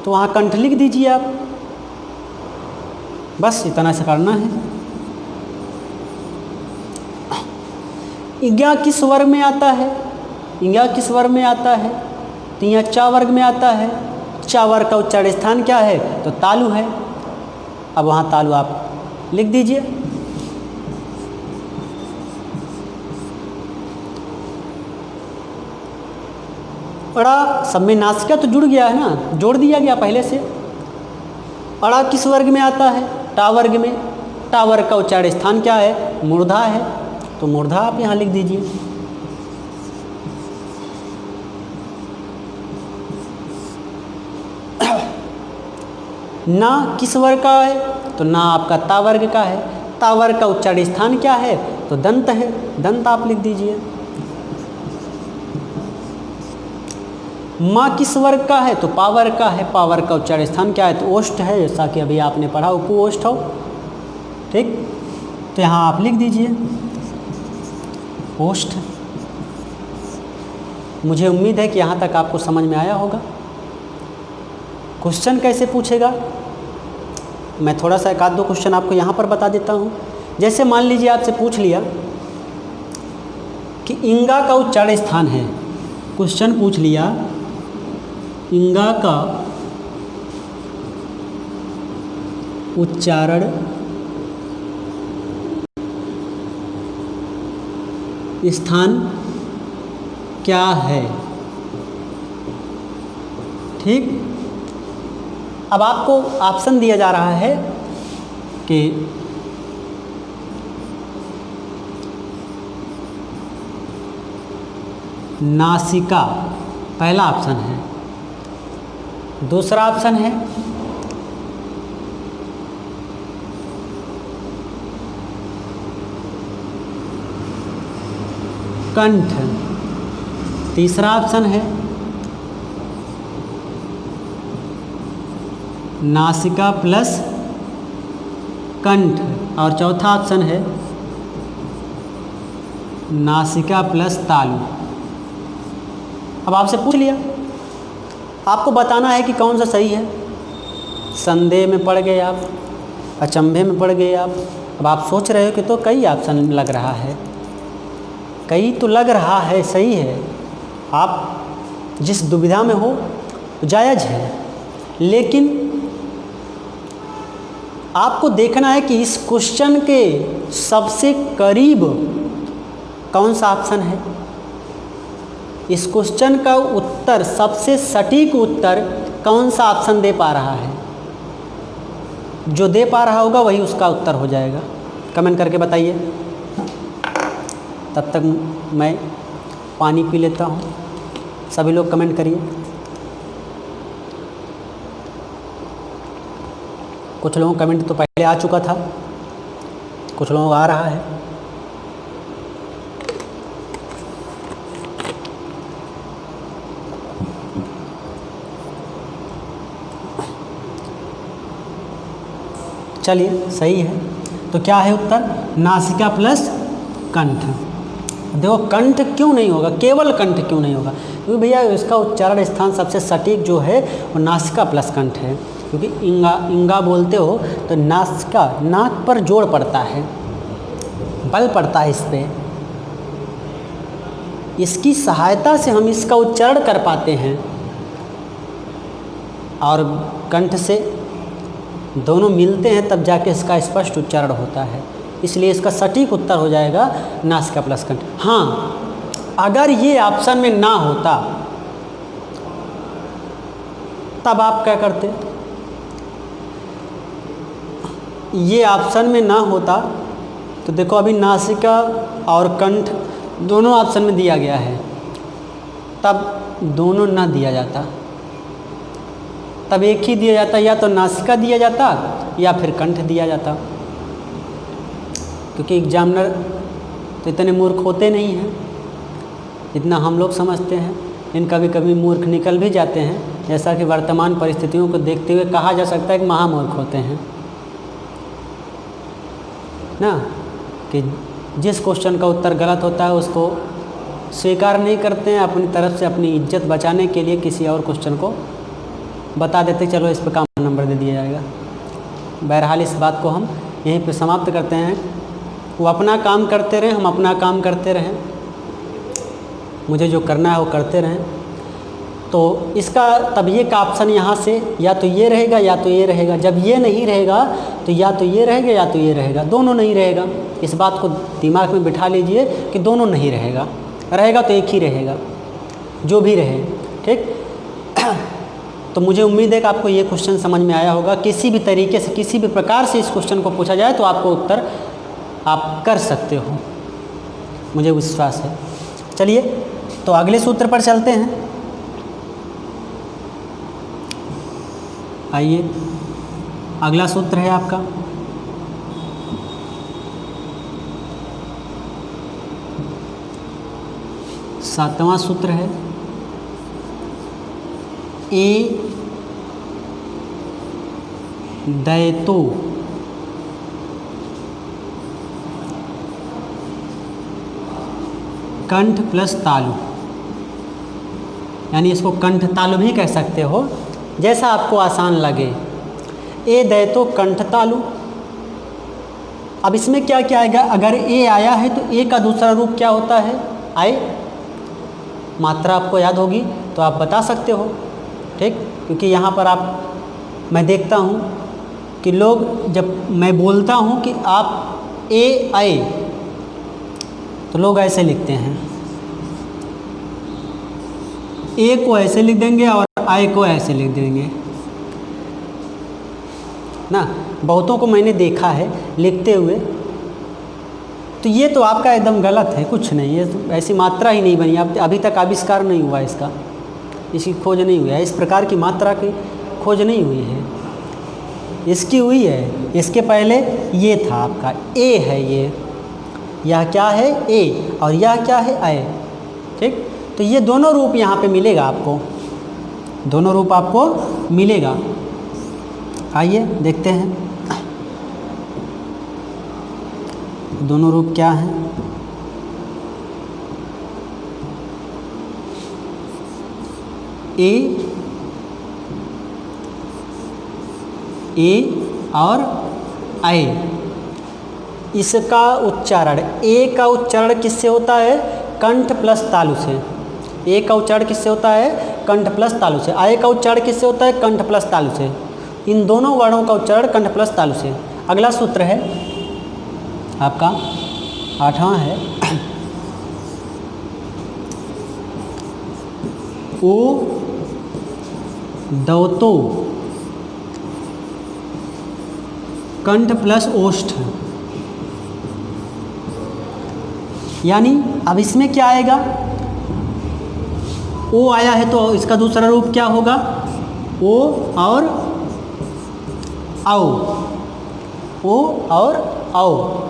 तो वहाँ कंठ लिख दीजिए आप, बस इतना से करना है। इंगा किस वर्ग में आता है? इंगा किस वर्ग में आता है? तो यहाँ चा वर्ग में आता है। चा वर्ग का उच्चारण स्थान क्या है? तो तालु है। अब वहाँ तालु आप लिख दीजिए। अड़ा सब में नासिका तो जुड़ गया है ना, जोड़ दिया गया पहले से। अड़ा किस वर्ग में आता है? टा वर्ग में। टा वर्ग का उच्चारण स्थान क्या है? मूर्धा है। तो मूर्धा आप यहाँ लिख दीजिए। ना किस वर्ग का है? तो ना आपका ता वर्ग का है। ता वर्ग का उच्चारण स्थान क्या है? तो दंत है। दंत आप लिख दीजिए। माँ किस वर्ग का है? तो पा वर्ग का है। पा वर्ग का उच्चारण स्थान क्या है? तो ओष्ठ है, जैसा कि अभी आपने पढ़ा उपओष्ठ हो। ठीक, तो यहाँ आप लिख दीजिए ओष्ठ। मुझे उम्मीद है कि यहाँ तक आपको समझ में आया होगा। क्वेश्चन कैसे पूछेगा, मैं थोड़ा सा एक आध दो क्वेश्चन आपको यहाँ पर बता देता हूँ। जैसे मान लीजिए आपसे पूछ लिया कि इंगा का उच्चारण स्थान है। क्वेश्चन पूछ लिया इंगा का उच्चारण स्थान क्या है। ठीक, अब आपको ऑप्शन दिया जा रहा है कि नासिका, पहला ऑप्शन है। दूसरा ऑप्शन है कंठ। तीसरा ऑप्शन है नासिका प्लस कंठ। और चौथा ऑप्शन है नासिका प्लस तालु। अब आपसे पूछ लिया, आपको बताना है कि कौन सा सही है। संदेह में पड़ गए आप, अचंभे में पड़ गए आप। अब आप सोच रहे हो कि तो कई ऑप्शन लग रहा है, कई तो लग रहा है, सही है। आप जिस दुविधा में हो जायज़ है, लेकिन आपको देखना है कि इस क्वेश्चन के सबसे करीब कौन सा ऑप्शन है। इस क्वेश्चन का उत्तर, सबसे सटीक उत्तर कौन सा ऑप्शन दे पा रहा है। जो दे पा रहा होगा वही उसका उत्तर हो जाएगा। कमेंट करके बताइए। तब तक मैं पानी पी लेता हूँ। सभी लोग कमेंट करिए। कुछ लोगों का कमेंट तो पहले आ चुका था, कुछ लोगों का आ रहा है। चलिए सही है। तो क्या है उत्तर? नासिका प्लस कंठ। देखो कंठ क्यों नहीं होगा, केवल कंठ क्यों नहीं होगा? क्योंकि भैया इसका उच्चारण स्थान सबसे सटीक जो है वो नासिका प्लस कंठ है। क्योंकि इंगा बोलते हो तो नासिका, नाक पर जोर पड़ता है, बल पड़ता है इस पर। इसकी सहायता से हम इसका उच्चारण कर पाते हैं, और कंठ से दोनों मिलते हैं तब जाके इसका स्पष्ट उच्चारण होता है। इसलिए इसका सटीक उत्तर हो जाएगा नासिका प्लस कंठ। हाँ, अगर ये ऑप्शन में ना होता तब आप क्या करते? ये ऑप्शन में ना होता तो देखो अभी नासिका और कंठ दोनों ऑप्शन में दिया गया है, तब दोनों ना दिया जाता, तब एक ही दिया जाता, या तो नासिका दिया जाता या फिर कंठ दिया जाता। क्योंकि एग्जामिनर तो इतने मूर्ख होते नहीं हैं जितना हम लोग समझते हैं। इन कभी कभी मूर्ख निकल भी जाते हैं, जैसा कि वर्तमान परिस्थितियों को देखते हुए कहा जा सकता है कि महामूर्ख होते हैं ना। कि जिस क्वेश्चन का उत्तर गलत होता है उसको स्वीकार नहीं करते हैं, अपनी तरफ से अपनी इज्जत बचाने के लिए किसी और क्वेश्चन को बता देते, चलो इस पर कम नंबर दे दिया जाएगा। बहरहाल इस बात को हम यहीं पे समाप्त करते हैं। वो अपना काम करते रहें, हम अपना काम करते रहें, मुझे जो करना है वो करते रहें। तो इसका तब ये का ऑप्शन यहाँ से या तो ये रहेगा या तो ये रहेगा। जब ये नहीं रहेगा तो या तो ये रहेगा या तो ये रहेगा, दोनों नहीं रहेगा। इस बात को दिमाग में बिठा लीजिए कि दोनों नहीं रहेगा, रहेगा तो एक ही रहेगा, जो भी रहे। ठीक। तो मुझे उम्मीद है कि आपको ये क्वेश्चन समझ में आया होगा। किसी भी तरीके से, किसी भी प्रकार से इस क्वेश्चन को पूछा जाए तो आपको उत्तर आप कर सकते हो, मुझे विश्वास है। चलिए तो अगले सूत्र पर चलते हैं। आइए, अगला सूत्र है आपका सातवां सूत्र है ए दैतो कंठ प्लस तालु, यानी इसको कंठ तालु भी कह सकते हो, जैसा आपको आसान लगे। ए दैतो कंठ तालु। अब इसमें क्या क्या आएगा? अगर ए आया है तो ए का दूसरा रूप क्या होता है? आए। मात्रा आपको याद होगी तो आप बता सकते हो। ठीक। क्योंकि यहाँ पर मैं देखता हूँ कि लोग, जब मैं बोलता हूँ कि आप ए आए, तो लोग ऐसे लिखते हैं, ए को ऐसे लिख देंगे और आए को ऐसे लिख देंगे ना। बहुतों को मैंने देखा है लिखते हुए। तो ये तो आपका एकदम गलत है, कुछ नहीं, ये तो ऐसी मात्रा ही नहीं बनी, अब अभी तक आविष्कार नहीं हुआ इसका। इसकी खोज नहीं हुई है, इस प्रकार की मात्रा की खोज नहीं हुई है। इसकी हुई है, इसके पहले ये था आपका ए है, यह क्या है ए, और यह क्या है ए। ठीक, तो ये दोनों रूप यहाँ पे मिलेगा आपको, दोनों रूप आपको मिलेगा। आइए देखते हैं दोनों रूप क्या हैं। ए और आई, इसका उच्चारण, ए का उच्चारण किससे होता है? कंठ प्लस तालु से। ए का उच्चारण किससे होता है? कंठ प्लस तालु से। आय का उच्चारण किससे होता है? कंठ प्लस तालु से। इन दोनों वर्णों का उच्चारण कंठ प्लस तालु से। अगला सूत्र है आपका 8वां है ओ दौतो कंठ प्लस ओष्ठ, यानी अब इसमें क्या आएगा? ओ आया है तो इसका दूसरा रूप क्या होगा? ओ और आओ, ओ और आओ।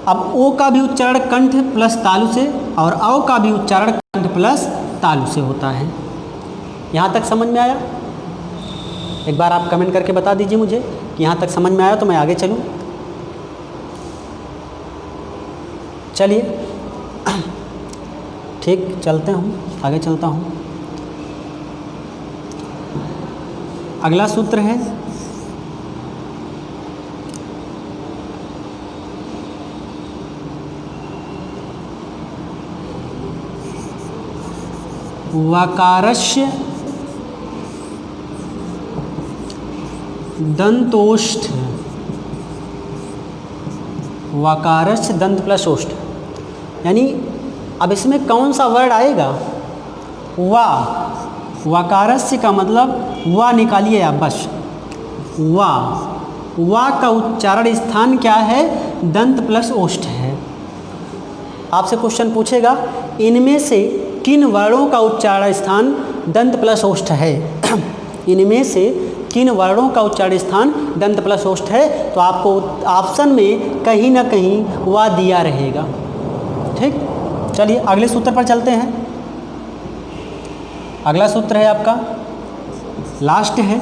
अब ओ का भी उच्चारण कंठ प्लस तालु से और आओ का भी उच्चारण कंठ प्लस तालु से होता है। यहाँ तक समझ में आया? एक बार आप कमेंट करके बता दीजिए मुझे कि यहाँ तक समझ में आया तो मैं आगे चलूँ। चलिए ठीक, चलते हूँ, आगे चलता हूँ। अगला सूत्र है वकारस्य दंतोष्ठ, वकारस्य दंत प्लस ओष्ठ, यानी अब इसमें कौन सा वर्ड आएगा? वा। वकारस्य का मतलब वा निकालिए आप बस, वा। वा का उच्चारण स्थान क्या है? दंत प्लस ओष्ठ है। आपसे क्वेश्चन पूछेगा इनमें से किन वर्णों का उच्चारण स्थान दंत प्लस ओष्ठ है? इनमें से किन वर्णों का उच्चारण स्थान दंत प्लस ओष्ठ है? तो आपको ऑप्शन में कहीं ना कहीं वा दिया रहेगा। ठीक, चलिए अगले सूत्र पर चलते हैं। अगला सूत्र है आपका लास्ट है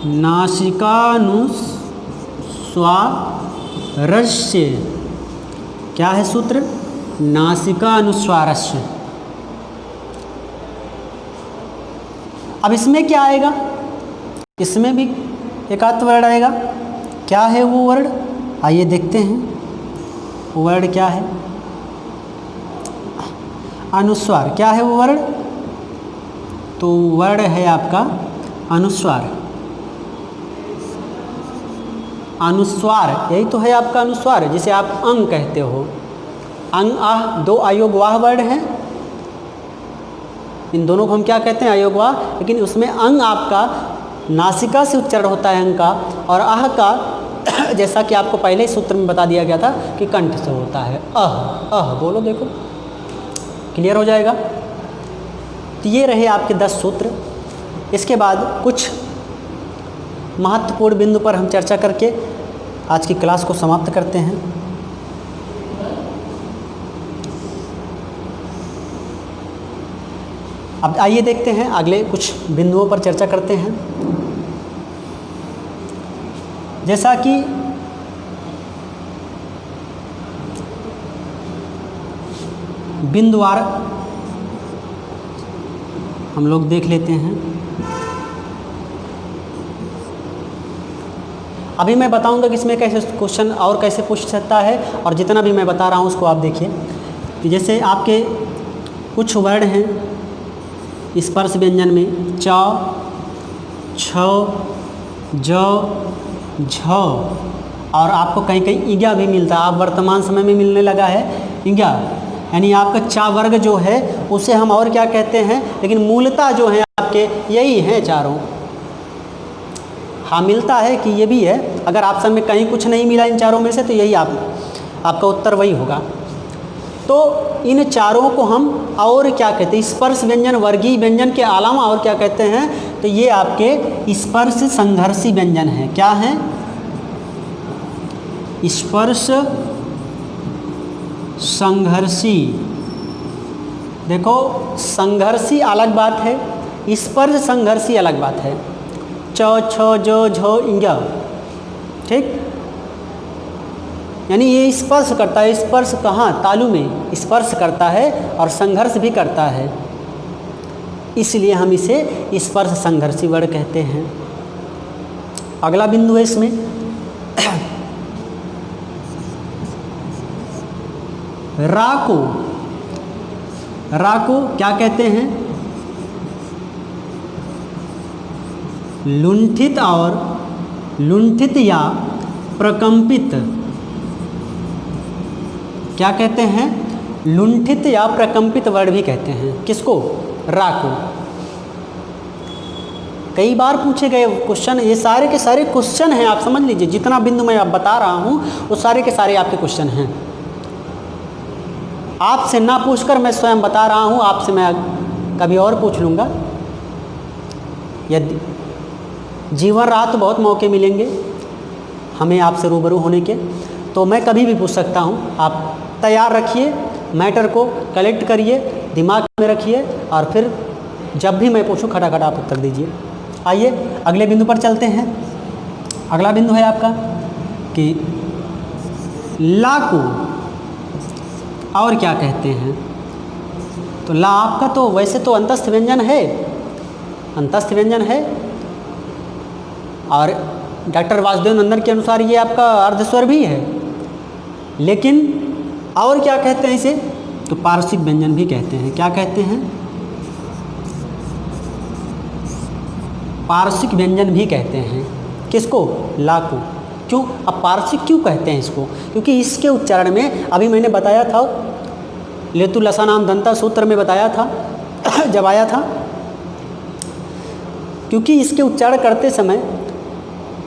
नासिकानुस्वारस्य। क्या है सूत्र? नासिकानुस्वारस्य। अब इसमें क्या आएगा? इसमें भी एकात्म वर्ड आएगा। क्या है वो वर्ड? आइए देखते हैं वो वर्ड क्या है। अनुस्वार। क्या है वो वर्ड? तो वर्ड है आपका अनुस्वार। अनुस्वार, यही तो है आपका अनुस्वार, जिसे आप अंग कहते हो। अंग आह दो अयोग वाह वर्ड हैं, इन दोनों को हम क्या कहते हैं? अयोग वाह। लेकिन उसमें अंग आपका नासिका से उच्चारण होता है अंग का, और आह का जैसा कि आपको पहले ही सूत्र में बता दिया गया था कि कंठ से होता है। अह बोलो, देखो क्लियर हो जाएगा। तो ये रहे आपके 10 सूत्र। इसके बाद कुछ महत्वपूर्ण बिंदु पर हम चर्चा करके आज की क्लास को समाप्त करते हैं। अब आइए देखते हैं अगले कुछ बिंदुओं पर चर्चा करते हैं। जैसा कि बिंदुवार हम लोग देख लेते हैं। अभी मैं बताऊंगा कि इसमें कैसे क्वेश्चन और कैसे पूछ सकता है, और जितना भी मैं बता रहा हूँ उसको आप देखिए। कि जैसे आपके कुछ वर्ड हैं स्पर्श व्यंजन में च, छ, ज, झ, और आपको कहीं कहीं ईगा भी मिलता है। आप वर्तमान समय में मिलने लगा है ईगा, यानी आपका चा वर्ग जो है उसे हम और क्या कहते हैं, लेकिन मूलतः जो है आपके यही हैं चारों। हाँ मिलता है कि ये भी है। अगर ऑप्शन में कहीं कुछ नहीं मिला इन चारों में से तो यही आपका उत्तर वही होगा। तो इन चारों को हम और क्या कहते हैं, स्पर्श व्यंजन वर्गीय व्यंजन के अलावा और क्या कहते हैं, तो ये आपके स्पर्श संघर्षी व्यंजन हैं। क्या हैं? स्पर्श संघर्षी। देखो संघर्षी अलग बात है, स्पर्श संघर्षी अलग बात है। च छ जो झ इंग, ठीक, यानी ये स्पर्श करता है। स्पर्श कहाँ? तालु में स्पर्श करता है और संघर्ष भी करता है, इसलिए हम इसे स्पर्श संघर्षी वर्ण कहते हैं। अगला बिंदु है इसमें रा को क्या कहते हैं? लुंठित और लुंठित या प्रकंपित। क्या कहते हैं? लुंठित या प्रकंपित वर्ण भी कहते हैं। किसको? रा को। कई बार पूछे गए क्वेश्चन, ये सारे के सारे क्वेश्चन हैं, आप समझ लीजिए। जितना बिंदु मैं आप बता रहा हूँ वो सारे के सारे आपके क्वेश्चन हैं। आपसे ना पूछकर मैं स्वयं बता रहा हूँ, आपसे मैं कभी और पूछ लूँगा। यदि जीवन रहा तो बहुत मौके मिलेंगे हमें आपसे रूबरू होने के, तो मैं कभी भी पूछ सकता हूँ। आप तैयार रखिए, मैटर को कलेक्ट करिए, दिमाग में रखिए, और फिर जब भी मैं पूछूं खटाखट आप उत्तर दीजिए। आइए अगले बिंदु पर चलते हैं। अगला बिंदु है आपका कि ला को और क्या कहते हैं? तो ला आपका तो वैसे तो अंतस्थ व्यंजन है, अंतस्थ व्यंजन है, और डॉक्टर वासुदेव नंदन के अनुसार ये आपका अर्धस्वर भी है, लेकिन और क्या कहते हैं इसे? तो पार्श्विक व्यंजन भी कहते हैं। क्या कहते हैं? पार्श्विक व्यंजन भी कहते हैं। किसको? ला को। क्यों? अब पार्श्विक क्यों कहते हैं इसको? क्योंकि इसके उच्चारण में अभी मैंने बताया था, लेतु लसानाम दंता सूत्र में बताया था जब आया था, क्योंकि इसके उच्चारण करते समय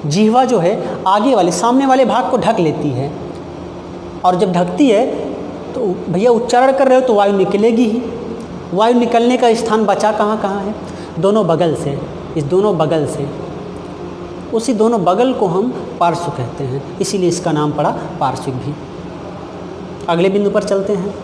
जिह्वा जो है आगे वाले सामने वाले भाग को ढक लेती है, और जब ढकती है तो भैया उच्चारण कर रहे हो तो वायु निकलेगी ही। वायु निकलने का स्थान बचा कहाँ कहाँ है? दोनों बगल से, इस दोनों बगल से, उसी दोनों बगल को हम पार्श्व कहते हैं, इसीलिए इसका नाम पड़ा पार्श्विक भी। अगले बिंदु पर चलते हैं।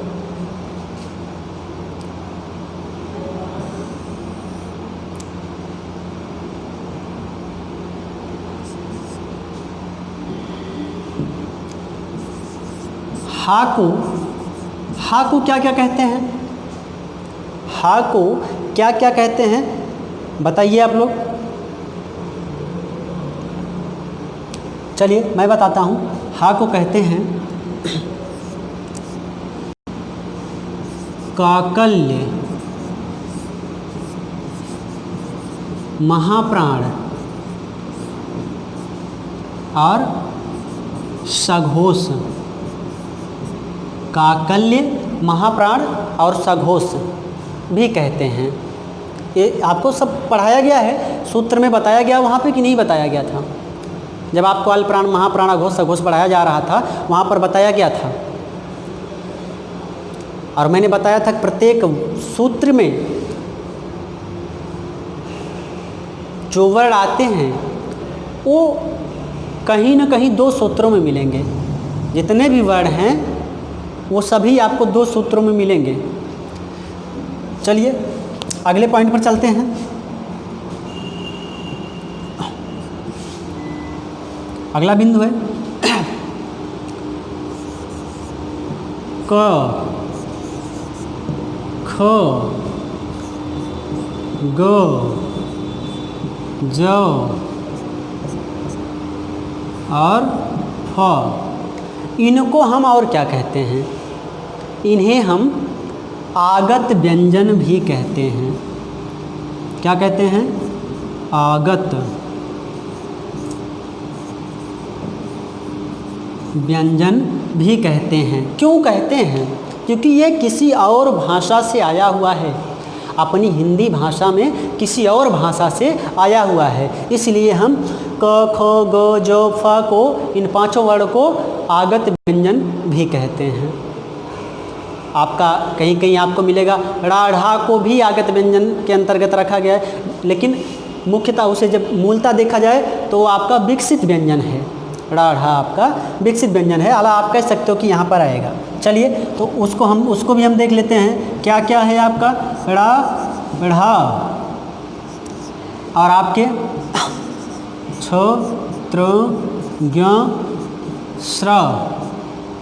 हा को क्या क्या कहते हैं? हा को क्या क्या कहते हैं बताइए आप लोग। चलिए मैं बताता हूँ। हा को कहते हैं काकल्य, महाप्राण और सघोष। काकल्य, महाप्राण और सघोष भी कहते हैं। ये आपको सब पढ़ाया गया है, सूत्र में बताया गया वहाँ पे कि नहीं बताया गया था? जब आपको अल्पप्राण, महाप्राण, अघोष, सघोष पढ़ाया जा रहा था वहाँ पर बताया गया था, और मैंने बताया था कि प्रत्येक सूत्र में जो वर्ण आते हैं वो कहीं ना कहीं दो सूत्रों में मिलेंगे। जितने भी वर्ण हैं वो सभी आपको दो सूत्रों में मिलेंगे। चलिए अगले पॉइंट पर चलते हैं। अगला बिंदु है क, ख, ग, ज और फ। इनको हम और क्या कहते हैं? इन्हें हम आगत व्यंजन भी कहते हैं। क्या कहते हैं? आगत व्यंजन भी कहते हैं। क्यों कहते हैं? क्योंकि ये किसी और भाषा से आया हुआ है। अपनी हिंदी भाषा में किसी और भाषा से आया हुआ है। इसलिए हम क ख ग ज फ को, इन पांचों वर्ण को आगत व्यंजन भी कहते हैं। आपका कहीं कहीं आपको मिलेगा ड़ा ढा को भी आगत व्यंजन के अंतर्गत रखा गया है, लेकिन मुख्यतः उसे जब मूलतः देखा जाए तो आपका विकसित व्यंजन है। ड़ा ढा आपका विकसित व्यंजन है, अला आप कह सकते हो कि यहाँ पर आएगा। चलिए तो उसको भी हम देख लेते हैं। क्या क्या है आपका ड़ा ढा और आपके छ त्र ज्ञ स्र,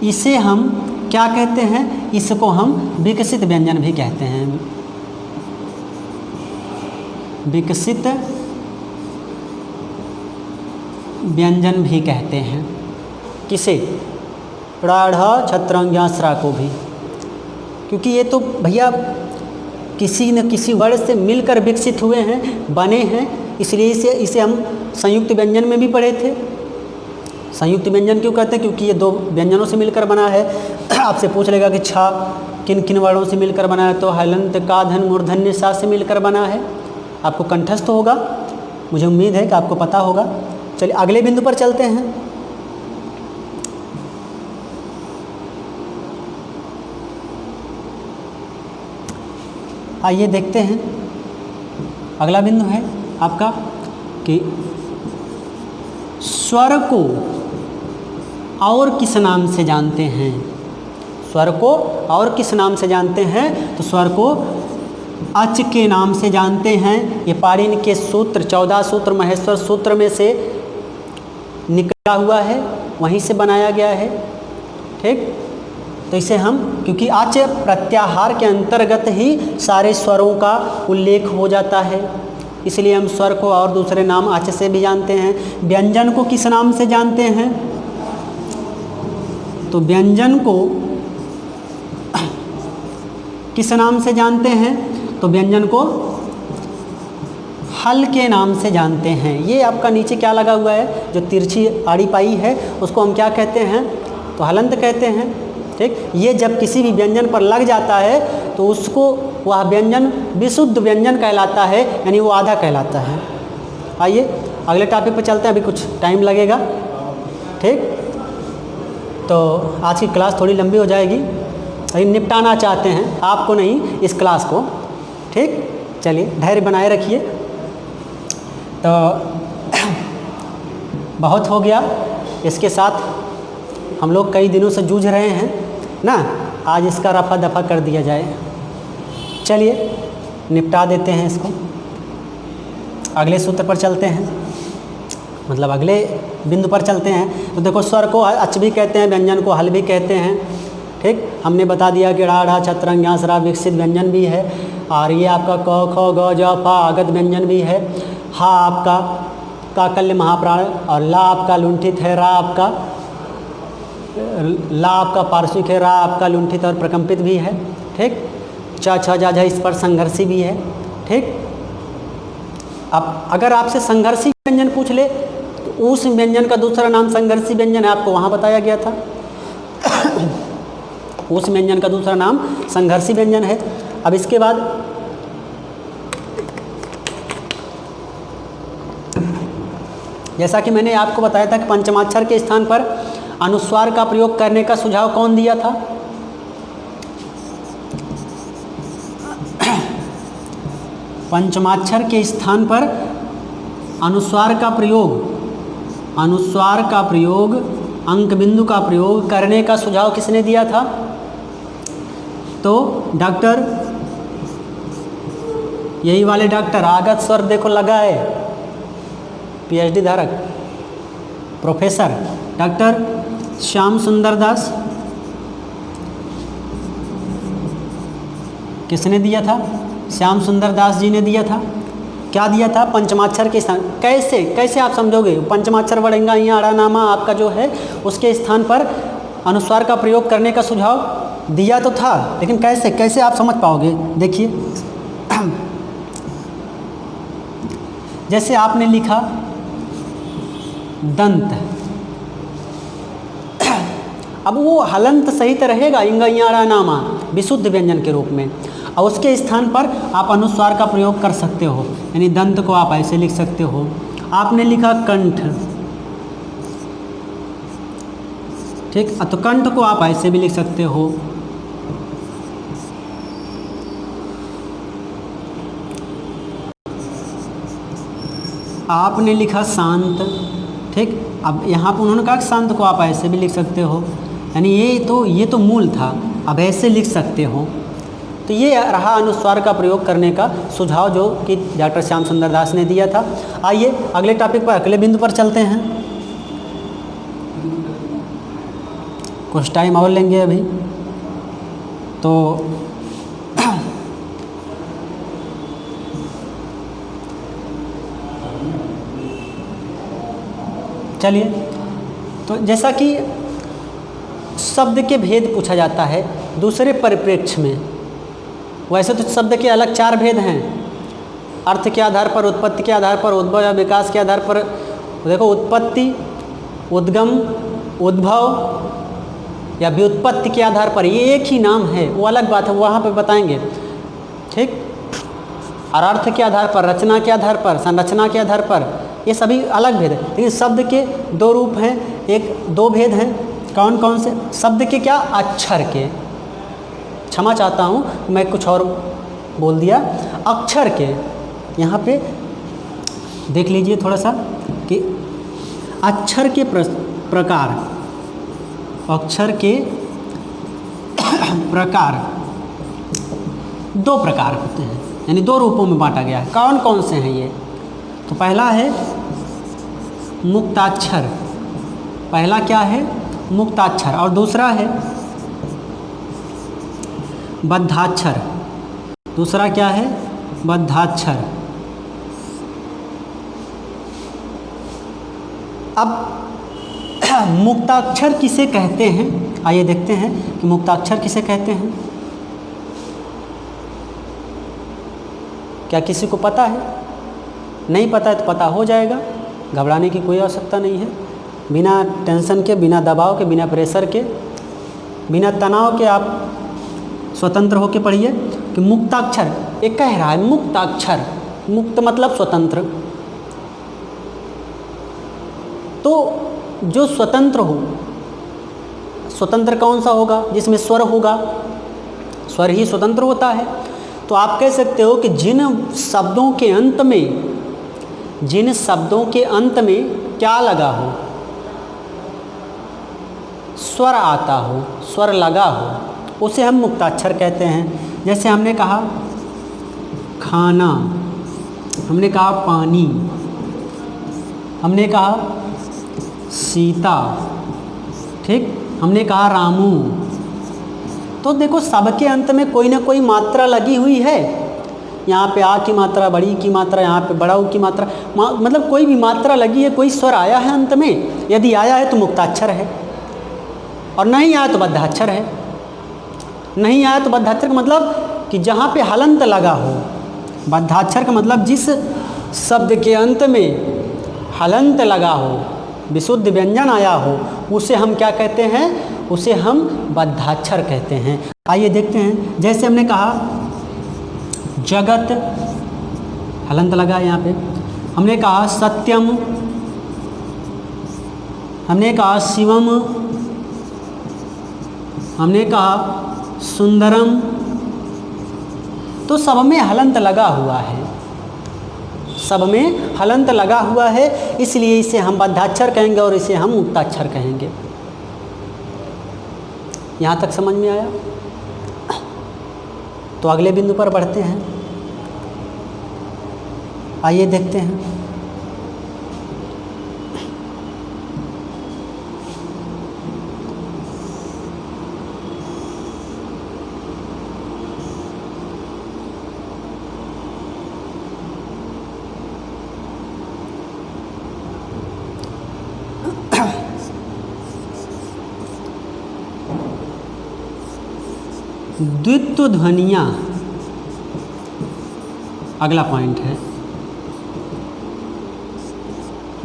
इसे हम क्या कहते हैं? इसको हम विकसित व्यंजन भी कहते हैं। विकसित व्यंजन भी कहते हैं। किसे? ड़ा ढ छत्रंग ज्ञ स्रा को भी, क्योंकि ये तो भैया किसी न किसी वर्ण से मिलकर विकसित हुए हैं, बने हैं, इसलिए इसे हम संयुक्त व्यंजन में भी पढ़े थे। संयुक्त व्यंजन क्यों कहते हैं? क्योंकि ये दो व्यंजनों से मिलकर बना है। आपसे पूछ लेगा कि छा किन किन वर्णों से मिलकर बना है, तो हलंत का धन मूर्धन्य सा से मिलकर बना है। आपको कंठस्थ होगा, मुझे उम्मीद है कि आपको पता होगा। चलिए अगले बिंदु पर चलते हैं। आइए देखते हैं, अगला बिंदु है आपका कि स्वर को और किस नाम से जानते हैं? स्वर को और किस नाम से जानते हैं? तो स्वर को अच के नाम से जानते हैं। ये पाणिनि के सूत्र 14 सूत्र महेश्वर सूत्र में से निकला हुआ है, वहीं से बनाया गया है। ठीक, तो इसे हम, क्योंकि आच प्रत्याहार के अंतर्गत ही सारे स्वरों का उल्लेख हो जाता है, इसलिए हम स्वर को और दूसरे नाम आच से भी जानते हैं। व्यंजन को किस नाम से जानते हैं? तो व्यंजन को किस नाम से जानते हैं? तो व्यंजन को हल के नाम से जानते हैं। ये आपका नीचे क्या लगा हुआ है, जो तिरछी आड़ी पाई है, उसको हम क्या कहते हैं? तो हलंत कहते हैं। ठीक, ये जब किसी भी व्यंजन पर लग जाता है तो उसको वह व्यंजन विशुद्ध व्यंजन कहलाता है, यानी वो आधा कहलाता है। आइए अगले टॉपिक पर चलते हैं, अभी कुछ टाइम लगेगा। ठीक, तो आज की क्लास थोड़ी लंबी हो जाएगी, अभी निपटाना चाहते हैं, आपको नहीं, इस क्लास को। ठीक, चलिए धैर्य बनाए रखिए। तो बहुत हो गया, इसके साथ हम लोग कई दिनों से जूझ रहे हैं ना, आज इसका रफा दफा कर दिया जाए। चलिए निपटा देते हैं इसको। अगले सूत्र पर चलते हैं, मतलब अगले बिंदु पर चलते हैं। तो देखो, स्वर को अच भी कहते हैं, व्यंजन को हल भी कहते हैं। ठीक, हमने बता दिया कि ड़ा ढा छत्रंग ज्ञ स्रा विकसित व्यंजन भी है, और ये आपका क ख ग ज फ आगत व्यंजन भी है। हा आपका काकल्य महाप्राण, और ला आपका लुंठित है, रा आपका पार्श्विक है, रा आपका लुंठित और प्रकंपित भी है। ठीक, च छ जा झ इस पर संघर्षी भी है। ठीक, अब अगर आपसे संघर्षी व्यंजन पूछ ले तो उस व्यंजन का दूसरा नाम संघर्षी व्यंजन है, आपको वहाँ बताया गया था। उस व्यंजन का दूसरा नाम संघर्षी व्यंजन है। अब इसके बाद जैसा कि मैंने आपको बताया था कि पंचमाक्षर के स्थान पर अनुस्वार का प्रयोग करने का सुझाव कौन दिया था? पंचमाक्षर के स्थान पर अनुस्वार का प्रयोग, अंक बिंदु का प्रयोग करने का सुझाव किसने दिया था? तो डॉक्टर, यही वाले डॉक्टर, आगत स्वर देखो लगा है, पीएचडी धारक प्रोफेसर डॉक्टर श्याम सुंदर दास। किसने दिया था? श्याम सुंदर दास जी ने दिया था। क्या दिया था? पंचमाक्षर के स्थान, कैसे आप समझोगे? पंचमाक्षर वड़ेंगा यहाँ अड़ा नामा आपका जो है उसके स्थान पर अनुस्वार का प्रयोग करने का सुझाव दिया तो था, लेकिन कैसे आप समझ पाओगे? देखिए, जैसे आपने लिखा दंत, अब वो हलंत सहित रहेगा इंगा यहाँ अड़ा नामा विशुद्ध व्यंजन के रूप में। और उसके स्थान पर आप अनुस्वार का प्रयोग कर सकते हो, यानी दंत को आप ऐसे लिख सकते हो। आपने लिखा कंठ, ठीक, तो कंठ को आप ऐसे भी लिख सकते हो। आपने लिखा शांत, ठीक, अब यहाँ पर उन्होंने कहा शांत को आप ऐसे भी लिख सकते हो, यानी ये तो मूल था, अब ऐसे लिख सकते हो। तो ये रहा अनुस्वार का प्रयोग करने का सुझाव जो कि डॉक्टर श्याम सुंदर दास ने दिया था। आइए अगले टॉपिक पर, अगले बिंदु पर चलते हैं। कुछ टाइम और लेंगे अभी तो चलिए। तो जैसा कि शब्द के भेद पूछा जाता है दूसरे परिप्रेक्ष्य में, वैसे तो शब्द के अलग 4 भेद हैं, अर्थ के आधार पर, उत्पत्ति के आधार पर, उद्भव या विकास के आधार पर। देखो, उत्पत्ति, उद्गम, उद्भव या व्युत्पत्ति के आधार पर ये एक ही नाम है, वो अलग बात है, वहाँ पर बताएंगे, ठीक। और अर्थ के आधार पर, रचना के आधार पर, संरचना के आधार पर, ये सभी अलग भेद है। लेकिन शब्द के 2 रूप हैं, 2 भेद हैं। कौन कौन से? शब्द के क्या? अक्षर के, क्षमा चाहता हूँ मैं कुछ और बोल दिया, अक्षर के। यहाँ पे देख लीजिए थोड़ा सा कि अक्षर के प्रकार, अक्षर के प्रकार 2 प्रकार होते हैं, यानी 2 रूपों में बांटा गया है। कौन कौन से हैं ये? तो पहला है मुक्ताक्षर, पहला क्या है? मुक्ताक्षर, और दूसरा है बद्धाक्षर, दूसरा क्या है? बद्धाक्षर। अब मुक्ताक्षर किसे कहते हैं, आइए देखते हैं कि मुक्ताक्षर किसे कहते हैं। क्या किसी को पता है? नहीं पता है तो पता हो जाएगा, घबराने की कोई आवश्यकता नहीं है। बिना टेंशन के, बिना दबाव के, बिना प्रेशर के, बिना तनाव के आप स्वतंत्र होकर पढ़िए कि मुक्ताक्षर, एक कह रहा है मुक्ताक्षर, मुक्त मतलब स्वतंत्र। तो जो स्वतंत्र हो, स्वतंत्र कौन सा होगा? जिसमें स्वर होगा, स्वर ही स्वतंत्र होता है। तो आप कह सकते हो कि जिन शब्दों के अंत में, जिन शब्दों के अंत में क्या लगा हो, स्वर आता हो, स्वर लगा हो, उसे हम मुक्ताक्षर कहते हैं। जैसे हमने कहा खाना, हमने कहा पानी, हमने कहा सीता, ठीक, हमने कहा रामू। तो देखो सबके अंत में कोई ना कोई मात्रा लगी हुई है। यहाँ पे आ की मात्रा, बड़ी की मात्रा, यहाँ पे बड़ा ऊ की मात्रा, मतलब कोई भी मात्रा लगी है, कोई स्वर आया है अंत में। यदि आया है तो मुक्ताक्षर है, और नहीं आया तो बद्धाक्षर है। नहीं आया तो बद्धाक्षर का मतलब कि जहाँ पे हलंत लगा हो। बद्धाक्षर का मतलब जिस शब्द के अंत में हलंत लगा हो, विशुद्ध व्यंजन आया हो, उसे हम क्या कहते हैं? उसे हम बद्धाक्षर कहते हैं। आइए देखते हैं। जैसे हमने कहा जगत, हलंत लगा यहाँ पे। हमने कहा सत्यम, हमने कहा शिवम, हमने कहा सुंदरम। तो सब में हलंत लगा हुआ है, सब में हलंत लगा हुआ है, इसलिए इसे हम बद्धाक्षर कहेंगे और इसे हम मुक्ताक्षर कहेंगे। यहाँ तक समझ में आया? तो अगले बिंदु पर बढ़ते हैं। आइए देखते हैं। द्वित्व ध्वनियाँ अगला पॉइंट है।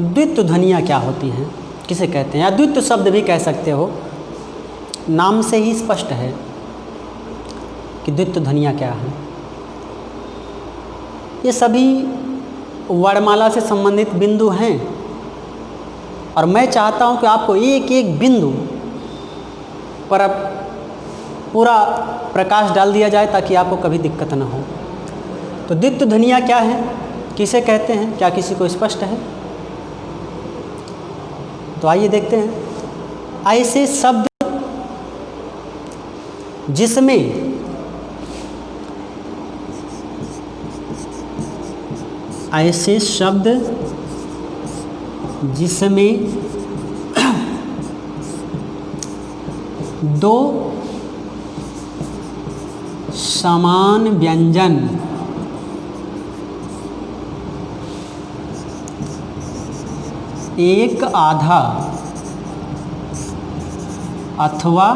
द्वित्व ध्वनियाँ क्या होती हैं, किसे कहते हैं? या द्वित्व शब्द भी कह सकते हो, नाम से ही स्पष्ट है। कि द्वित्व ध्वनियाँ क्या हैं। ये सभी वर्णमाला से संबंधित बिंदु हैं और मैं चाहता हूँ कि आपको एक एक बिंदु पर अब पूरा प्रकाश डाल दिया जाए ताकि आपको कभी दिक्कत न हो। तो द्वित्व ध्वनियाँ क्या हैं, किसे कहते हैं, क्या किसी को स्पष्ट है? तो आइए देखते हैं। ऐसे शब्द जिसमें ऐसे शब्द जिसमें दो समान व्यंजन एक आधा अथवा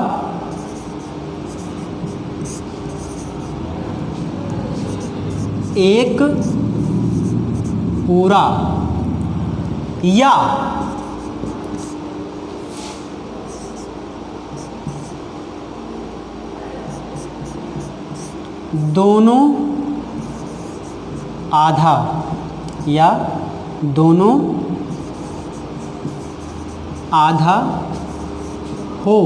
एक पूरा या दोनों आधा या दोनों आधा हो।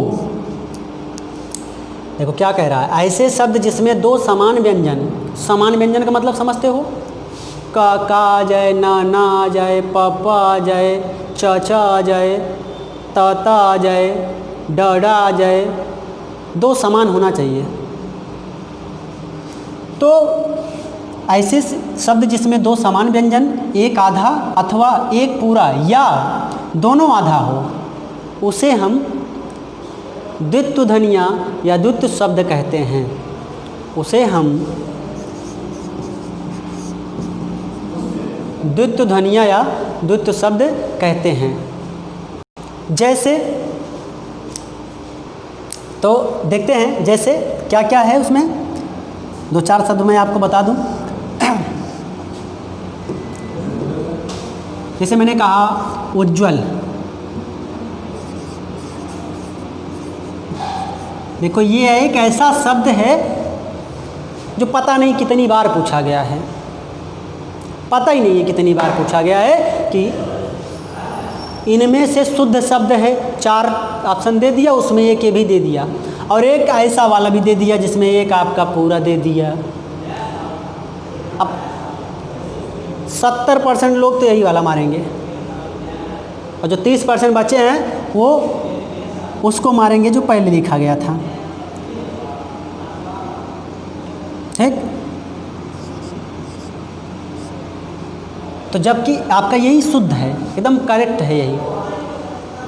देखो क्या कह रहा है, ऐसे शब्द जिसमें दो समान व्यंजन, समान व्यंजन का मतलब समझते हो, का आ जाए, ना आ जाए, प आ जाए, च आ जाए, त आ जाए, ड आ जाए, दो समान होना चाहिए। तो ऐसे शब्द जिसमें दो समान व्यंजन एक आधा अथवा एक पूरा या दोनों आधा हो, उसे हम द्वित्व ध्वनियाँ या द्वित्व शब्द कहते हैं। उसे हम द्वित्व ध्वनियाँ या द्वित्व शब्द कहते हैं। जैसे, तो देखते हैं जैसे क्या क्या है उसमें, दो चार शब्द मैं आपको बता दूं। जैसे मैंने कहा उज्ज्वल, देखो ये एक ऐसा शब्द है जो पता नहीं कितनी बार पूछा गया है, पता ही नहीं है कितनी बार पूछा गया है कि इनमें से शुद्ध शब्द है, चार ऑप्शन दे दिया, उसमें एक ये भी दे दिया और एक ऐसा वाला भी दे दिया जिसमें एक आपका पूरा दे दिया। अब 70% लोग तो यही वाला मारेंगे और जो 30% बचे हैं वो उसको मारेंगे जो पहले लिखा गया था। ठीक, तो जबकि आपका यही शुद्ध है, एकदम करेक्ट है, यही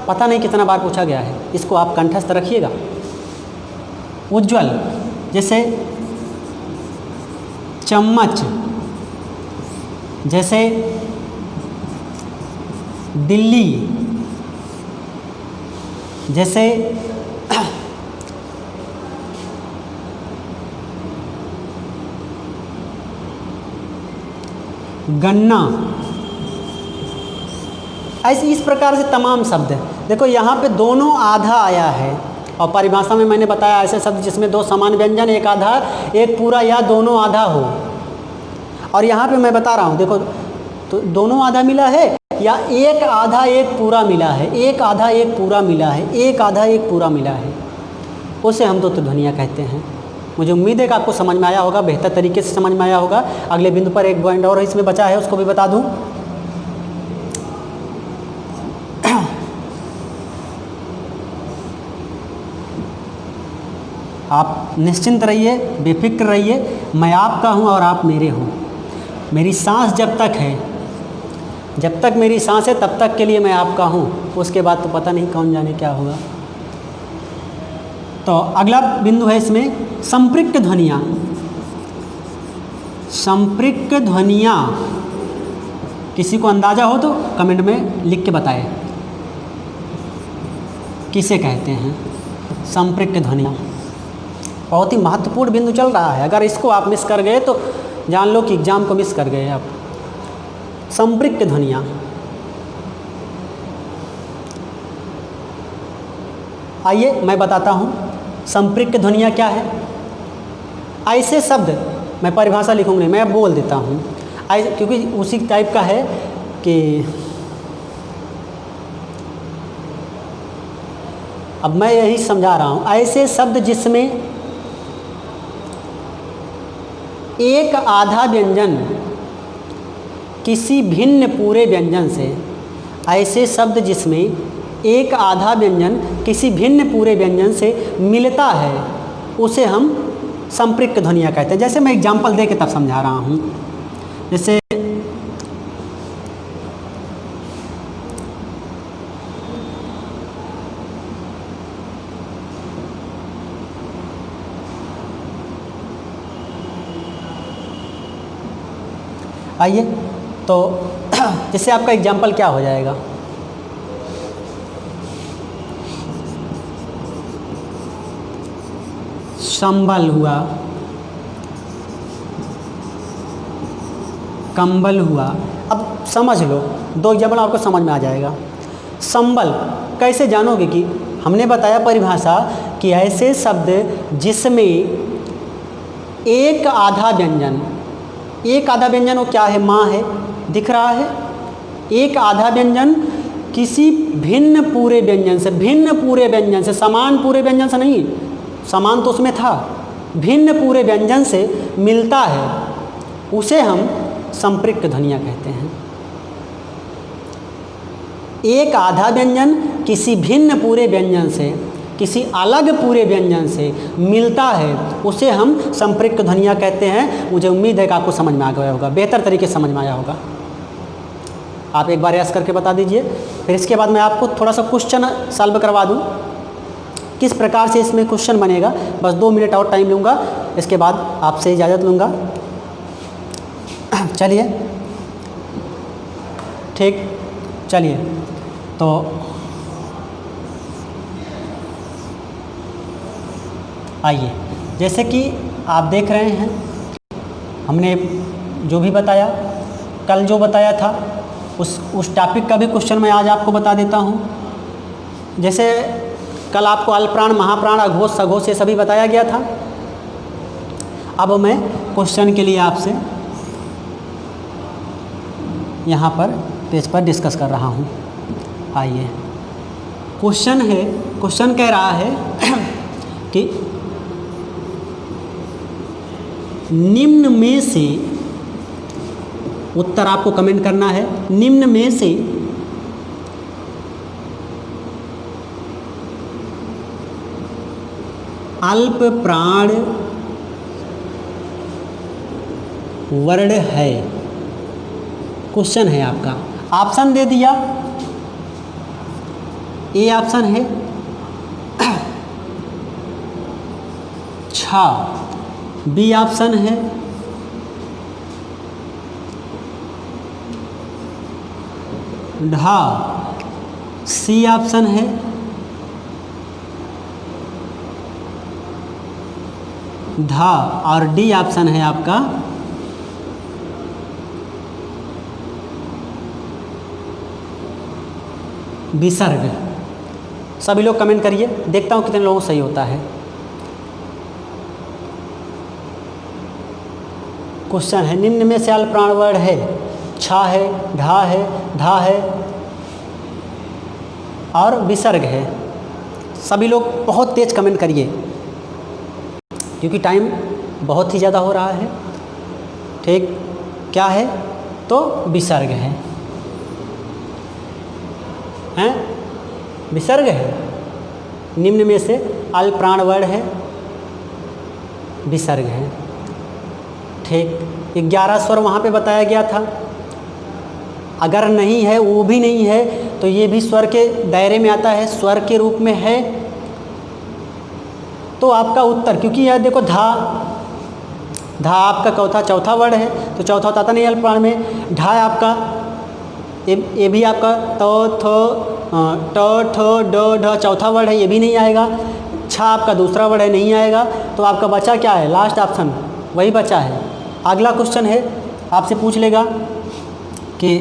पता नहीं कितना बार पूछा गया है, इसको आप कंठस्थ रखिएगा। उज्ज्वल, जैसे चम्मच, जैसे दिल्ली, जैसे गन्ना, ऐसे इस प्रकार से तमाम शब्द। देखो यहाँ पे दोनों आधा आया है और परिभाषा में मैंने बताया ऐसे शब्द जिसमें दो समान व्यंजन एक आधा एक पूरा या दोनों आधा हो। और यहाँ पे मैं बता रहा हूँ, देखो तो दोनों आधा मिला है या एक आधा एक पूरा मिला है, एक आधा एक पूरा मिला है, एक आधा एक पूरा मिला है, उसे हम द्वित्व ध्वनियाँ कहते हैं। मुझे उम्मीद है कि आपको समझ में आया होगा, बेहतर तरीके से समझ में आया होगा। अगले बिंदु पर एक पॉइंट और इसमें बचा है, उसको भी बता दूं। आप निश्चिंत रहिए, बेफिक्र रहिए, मैं आपका हूं और आप मेरे हो। मेरी सांस जब तक है, जब तक मेरी सांस है तब तक के लिए मैं आपका हूं, उसके बाद तो पता नहीं कौन जाने क्या होगा। तो अगला बिंदु है इसमें संपृक्त ध्वनियाँ। संपृक्त ध्वनियाँ किसी को अंदाज़ा हो तो कमेंट में लिख के बताएं किसे कहते हैं संपृक्त ध्वनियाँ। बहुत ही महत्वपूर्ण बिंदु चल रहा है, अगर इसको आप मिस कर गए तो जान लो कि एग्ज़ाम को मिस कर गए आप। संपृक्त ध्वनियाँ, आइए मैं बताता हूँ संपृक्त ध्वनियाँ क्या है। ऐसे शब्द, मैं परिभाषा लिखूँगा नहीं, मैं बोल देता हूँ क्योंकि उसी टाइप का है कि अब मैं यही समझा रहा हूँ। ऐसे शब्द जिसमें एक आधा व्यंजन किसी भिन्न पूरे व्यंजन से, ऐसे शब्द जिसमें एक आधा व्यंजन किसी भिन्न पूरे व्यंजन से मिलता है उसे हम संपृक्त ध्वनियाँ कहते हैं। जैसे मैं एग्जाम्पल दे के तब समझा रहा हूँ। जैसे आइए, तो जैसे आपका एग्जाम्पल क्या हो जाएगा, संबल हुआ, कंबल हुआ। अब समझ लो, दो एग्जाम्पल आपको समझ में आ जाएगा। संबल कैसे जानोगे कि हमने बताया परिभाषा कि ऐसे शब्द जिसमें एक आधा व्यंजन, एक आधा व्यंजन वो क्या है, माँ है, दिख रहा है। एक आधा व्यंजन किसी भिन्न पूरे व्यंजन से, भिन्न पूरे व्यंजन से, समान पूरे व्यंजन से नहीं, समान तो उसमें था, भिन्न पूरे व्यंजन से मिलता है, उसे हम संपृक्त ध्वनियाँ कहते हैं। एक आधा व्यंजन किसी भिन्न पूरे व्यंजन से, किसी अलग पूरे व्यंजन से मिलता है, उसे हम संपृक्त ध्वनियाँ कहते हैं। मुझे उम्मीद है कि आपको समझ में आ गया होगा, बेहतर तरीके से समझ में आया होगा। आप एक बार याद करके बता दीजिए, फिर इसके बाद मैं आपको थोड़ा सा क्वेश्चन सॉल्व करवा दूँ, किस प्रकार से इसमें क्वेश्चन बनेगा। बस 2 मिनट और टाइम लूँगा, इसके बाद आपसे इजाज़त लूँगा। चलिए ठीक, चलिए तो आइए, जैसे कि आप देख रहे हैं, हमने जो भी बताया, कल जो बताया था उस टॉपिक का भी क्वेश्चन मैं आज आपको बता देता हूँ। जैसे कल आपको अल्पप्राण, महाप्राण, अघोष, सघोष ये सभी बताया गया था। अब मैं क्वेश्चन के लिए आपसे यहाँ पर पेज पर डिस्कस कर रहा हूँ। आइए, क्वेश्चन है, क्वेश्चन कह रहा है कि निम्न में से, उत्तर आपको कमेंट करना है, निम्न में से अल्प प्राण वर्ण है। क्वेश्चन है आपका, ऑप्शन दे दिया। ए ऑप्शन है छ, बी ऑप्शन है ढा, सी ऑप्शन है धा, और डी ऑप्शन है आपका विसर्ग। सभी लोग कमेंट करिए, देखता हूँ कितने लोगों को सही होता है। क्वेश्चन है, निम्न में से अल्प प्राण वर्ण है, छा है, ढा है, धा है और विसर्ग है। सभी लोग बहुत तेज कमेंट करिए क्योंकि टाइम बहुत ही ज़्यादा हो रहा है। ठीक, क्या है तो विसर्ग है, हैं, विसर्ग है। निम्न में से अल्प प्राण वर्ण है, विसर्ग है। ठीक, 11 स्वर वहाँ पे बताया गया था। अगर नहीं है, वो भी नहीं है, तो ये भी स्वर के दायरे में आता है, स्वर के रूप में है। तो आपका उत्तर, क्योंकि यह देखो धा, धा आपका चौथा वर्ण है, तो चौथा आता नहीं अल्प प्राण में। ढा आपका, ये भी आपका तो थो ट ठो ड ढ चौथा वर्ण है, ये भी नहीं आएगा। छा आपका दूसरा वर्ण है, नहीं आएगा। तो आपका बचा क्या है, लास्ट ऑप्शन वही बचा है। अगला क्वेश्चन है, आपसे पूछ लेगा कि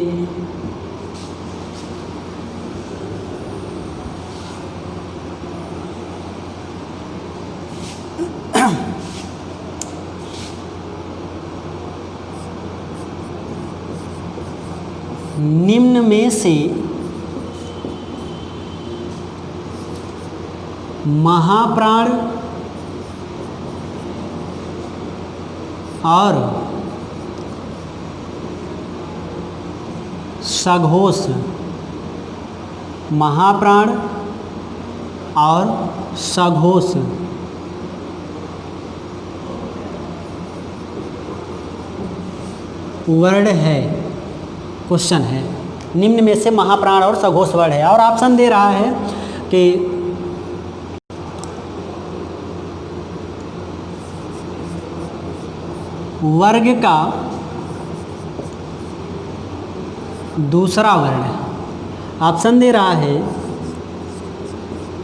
निम्न में से महाप्राण और सघोष, महाप्राण और सघोष वर्ण है। क्वेश्चन है निम्न में से महाप्राण और सघोष वर्ण है, और ऑप्शन दे रहा है कि वर्ग का दूसरा वर्ण। ऑप्शन दे रहा है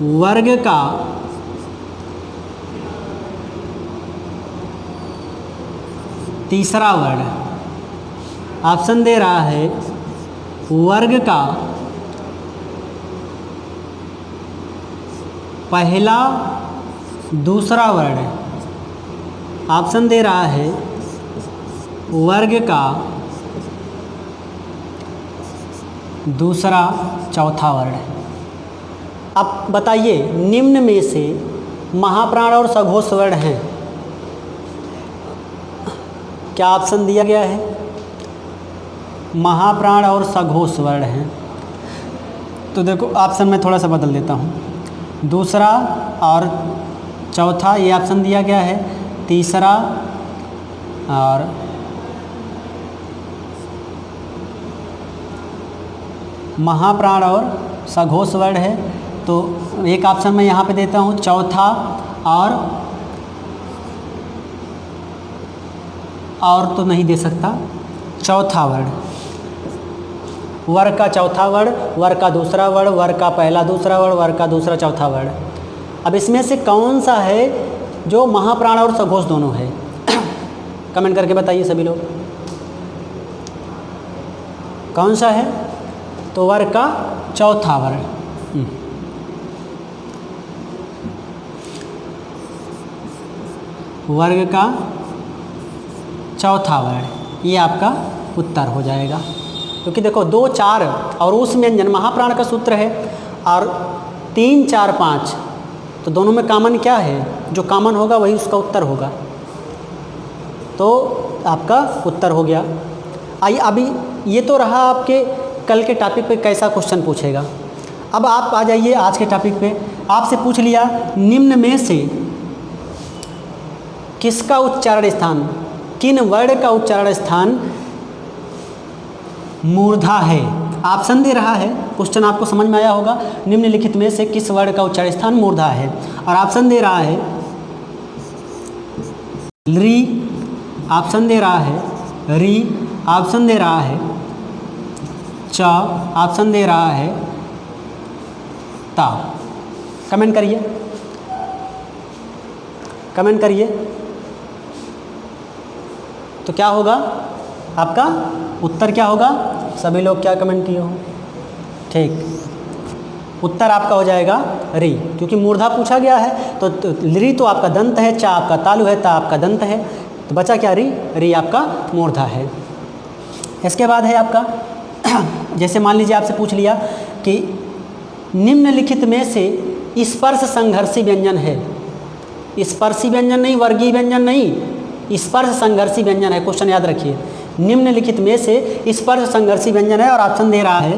वर्ग का तीसरा वर्ण। ऑप्शन दे रहा है वर्ग का पहला दूसरा वर्ण। ऑप्शन दे रहा है वर्ग का दूसरा चौथा वर्ण। अब बताइए निम्न में से महाप्राण और सघोष वर्ण हैं, क्या ऑप्शन दिया गया है? महाप्राण और सघोष वर्ण हैं। तो देखो ऑप्शन में थोड़ा सा बदल देता हूँ, दूसरा और चौथा ये ऑप्शन दिया गया है, तीसरा और महाप्राण और सघोष वर्ण है। तो एक ऑप्शन मैं यहाँ पे देता हूँ, चौथा और तो नहीं दे सकता, चौथा वर्ण, वर्ग का चौथा वर्ण, वर्ग का दूसरा वर्ण, वर्ग का पहला दूसरा वर्ण, वर्ग का दूसरा चौथा वर्ण। अब इसमें से कौन सा है जो महाप्राण और सघोष दोनों है? कमेंट करके बताइए सभी लोग, कौन सा है? तो वर्ग का चौथा वर्ण। वर्ग का चौथा वर्ण, ये आपका उत्तर हो जाएगा। क्योंकि देखो 2, 4 और उस व्यंजन महाप्राण का सूत्र है, और 3, 4, 5, तो दोनों में कॉमन क्या है? जो कॉमन होगा वही उसका उत्तर होगा। तो आपका उत्तर हो गया। आइए अभी ये तो रहा आपके कल के टॉपिक पे कैसा क्वेश्चन पूछेगा। अब आप आ जाइए आज के टॉपिक पे। आपसे पूछ लिया निम्न में से किसका उच्चारण स्थान, किन वर्ण का उच्चारण स्थान मूर्धा है? ऑप्शन दे रहा है, क्वेश्चन आपको समझ में आया होगा। निम्नलिखित में से किस वर्ण का उच्चारण स्थान मूर्धा है? और ऑप्शन दे रहा है री, ऑप्शन दे रहा है री, ऑप्शन दे रहा है च, ऑप्शन दे रहा है ता। कमेंट करिए, कमेंट करिए। तो क्या होगा आपका उत्तर? क्या होगा? सभी लोग क्या कमेंट किए हो? ठीक, उत्तर आपका हो जाएगा री, क्योंकि मूर्धा पूछा गया है। तो री तो आपका दंत है, चा आपका तालु है, ता आपका दंत है, तो बचा क्या? री, री आपका मूर्धा है। इसके बाद है आपका जैसे मान लीजिए आपसे पूछ लिया कि निम्नलिखित में से स्पर्श संघर्षी व्यंजन है। स्पर्शी व्यंजन नहीं, वर्गीय व्यंजन नहीं, स्पर्श संघर्षी व्यंजन है। क्वेश्चन याद रखिए, निम्नलिखित में से स्पर्श संघर्षी व्यंजन है, और ऑप्शन दे रहा है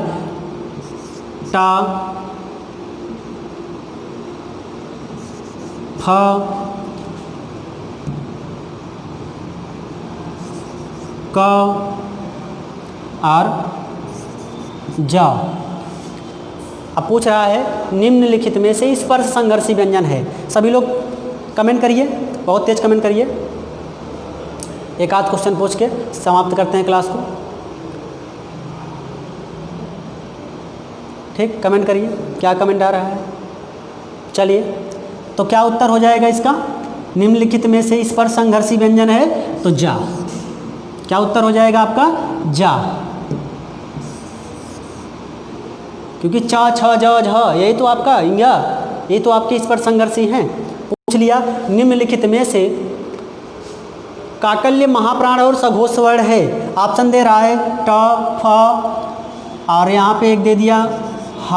ट, फ, क और ज। अब पूछ रहा है निम्नलिखित में से स्पर्श संघर्षी व्यंजन है। सभी लोग कमेंट करिए, बहुत तेज कमेंट करिए। एक आध क्वेश्चन पूछ के समाप्त करते हैं क्लास को। ठीक, कमेंट करिए, क्या कमेंट आ रहा है? चलिए, तो क्या उत्तर हो जाएगा इसका? निम्नलिखित में से स्पर्श संघर्षी व्यंजन है तो जा। क्या उत्तर हो जाएगा आपका? जा, क्योंकि च, छ, ज, झ यही तो आपका इंगा, ये तो आपके स्पर्श संघर्षी हैं। पूछ लिया निम्नलिखित में से काकल्य महाप्राण और सघोष वर्ण है। ऑप्शन दे रहा है ट, फ, और यहाँ पे एक दे दिया ह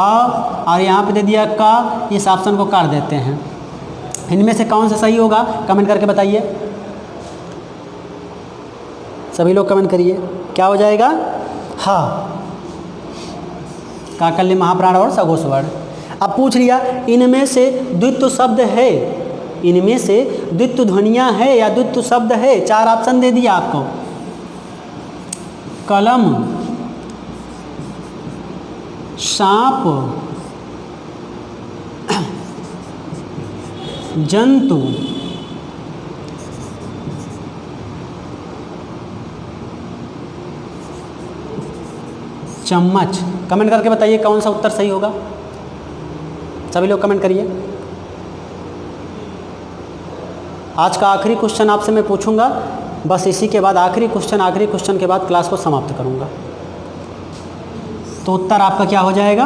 और यहाँ पे दे दिया का, इस ऑप्शन को काट देते हैं। इनमें से कौन सा सही होगा कमेंट करके बताइए, सभी लोग कमेंट करिए। क्या हो जाएगा? हाँ, काकल्य महाप्राण और सघोष वर्ण। अब पूछ लिया इनमें से द्वित्व शब्द है, इनमें से द्वित्व ध्वनियाँ है या द्वित्व शब्द है? 4 ऑप्शन दे दिया आपको, कलम, सांप, जंतु, चम्मच। कमेंट करके बताइए कौन सा उत्तर सही होगा, सभी लोग कमेंट करिए। आज का आखिरी क्वेश्चन आपसे मैं पूछूंगा, बस इसी के बाद आखिरी क्वेश्चन के बाद क्लास को समाप्त करूंगा। तो उत्तर आपका क्या हो जाएगा?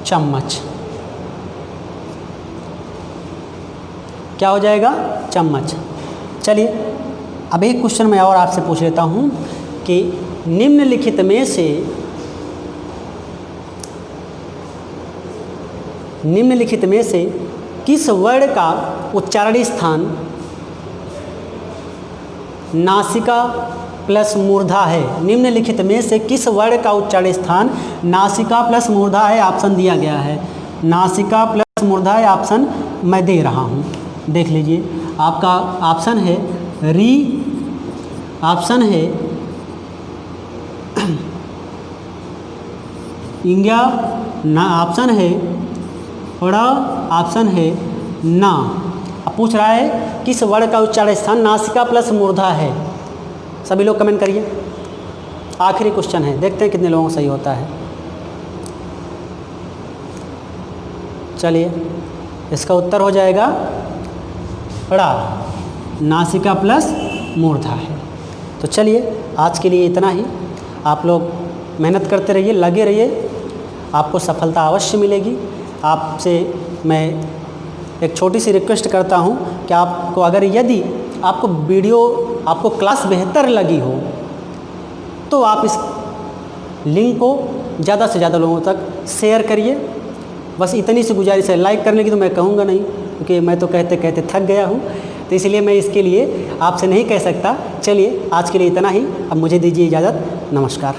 चम्मच। क्या हो जाएगा? चम्मच। चलिए अब एक क्वेश्चन मैं और आपसे पूछ लेता हूं कि निम्नलिखित में से किस वर्ण का उच्चारण स्थान नासिका प्लस मूर्धा है? निम्नलिखित में से किस वर्ण का उच्चारण स्थान नासिका प्लस मूर्धा है? ऑप्शन दिया गया है, नासिका प्लस मूर्धा है, ऑप्शन मैं दे रहा हूँ, देख लीजिए। आपका ऑप्शन है री, ऑप्शन है इंग्या, ना ऑप्शन है ड़, ऑप्शन है ना। अब पूछ रहा है किस वर्ण का उच्चारण स्थान नासिका प्लस मूर्धा है? सभी लोग कमेंट करिए। आखिरी क्वेश्चन है, देखते हैं कितने लोगों को सही होता है। चलिए इसका उत्तर हो जाएगा ड़ा, नासिका प्लस मूर्धा है। तो चलिए आज के लिए इतना ही। आप लोग मेहनत करते रहिए, लगे रहिए, आपको सफलता अवश्य मिलेगी। आपसे मैं एक छोटी सी रिक्वेस्ट करता हूं कि आपको अगर यदि आपको वीडियो, आपको क्लास बेहतर लगी हो तो आप इस लिंक को ज़्यादा से ज़्यादा लोगों तक शेयर करिए। बस इतनी सी गुजारिश है, लाइक करने की तो मैं कहूँगा नहीं क्योंकि मैं तो कहते कहते थक गया हूँ, तो इसलिए मैं इसके लिए आपसे नहीं कह सकता। चलिए आज के लिए इतना ही, अब मुझे दीजिए इजाज़त, नमस्कार।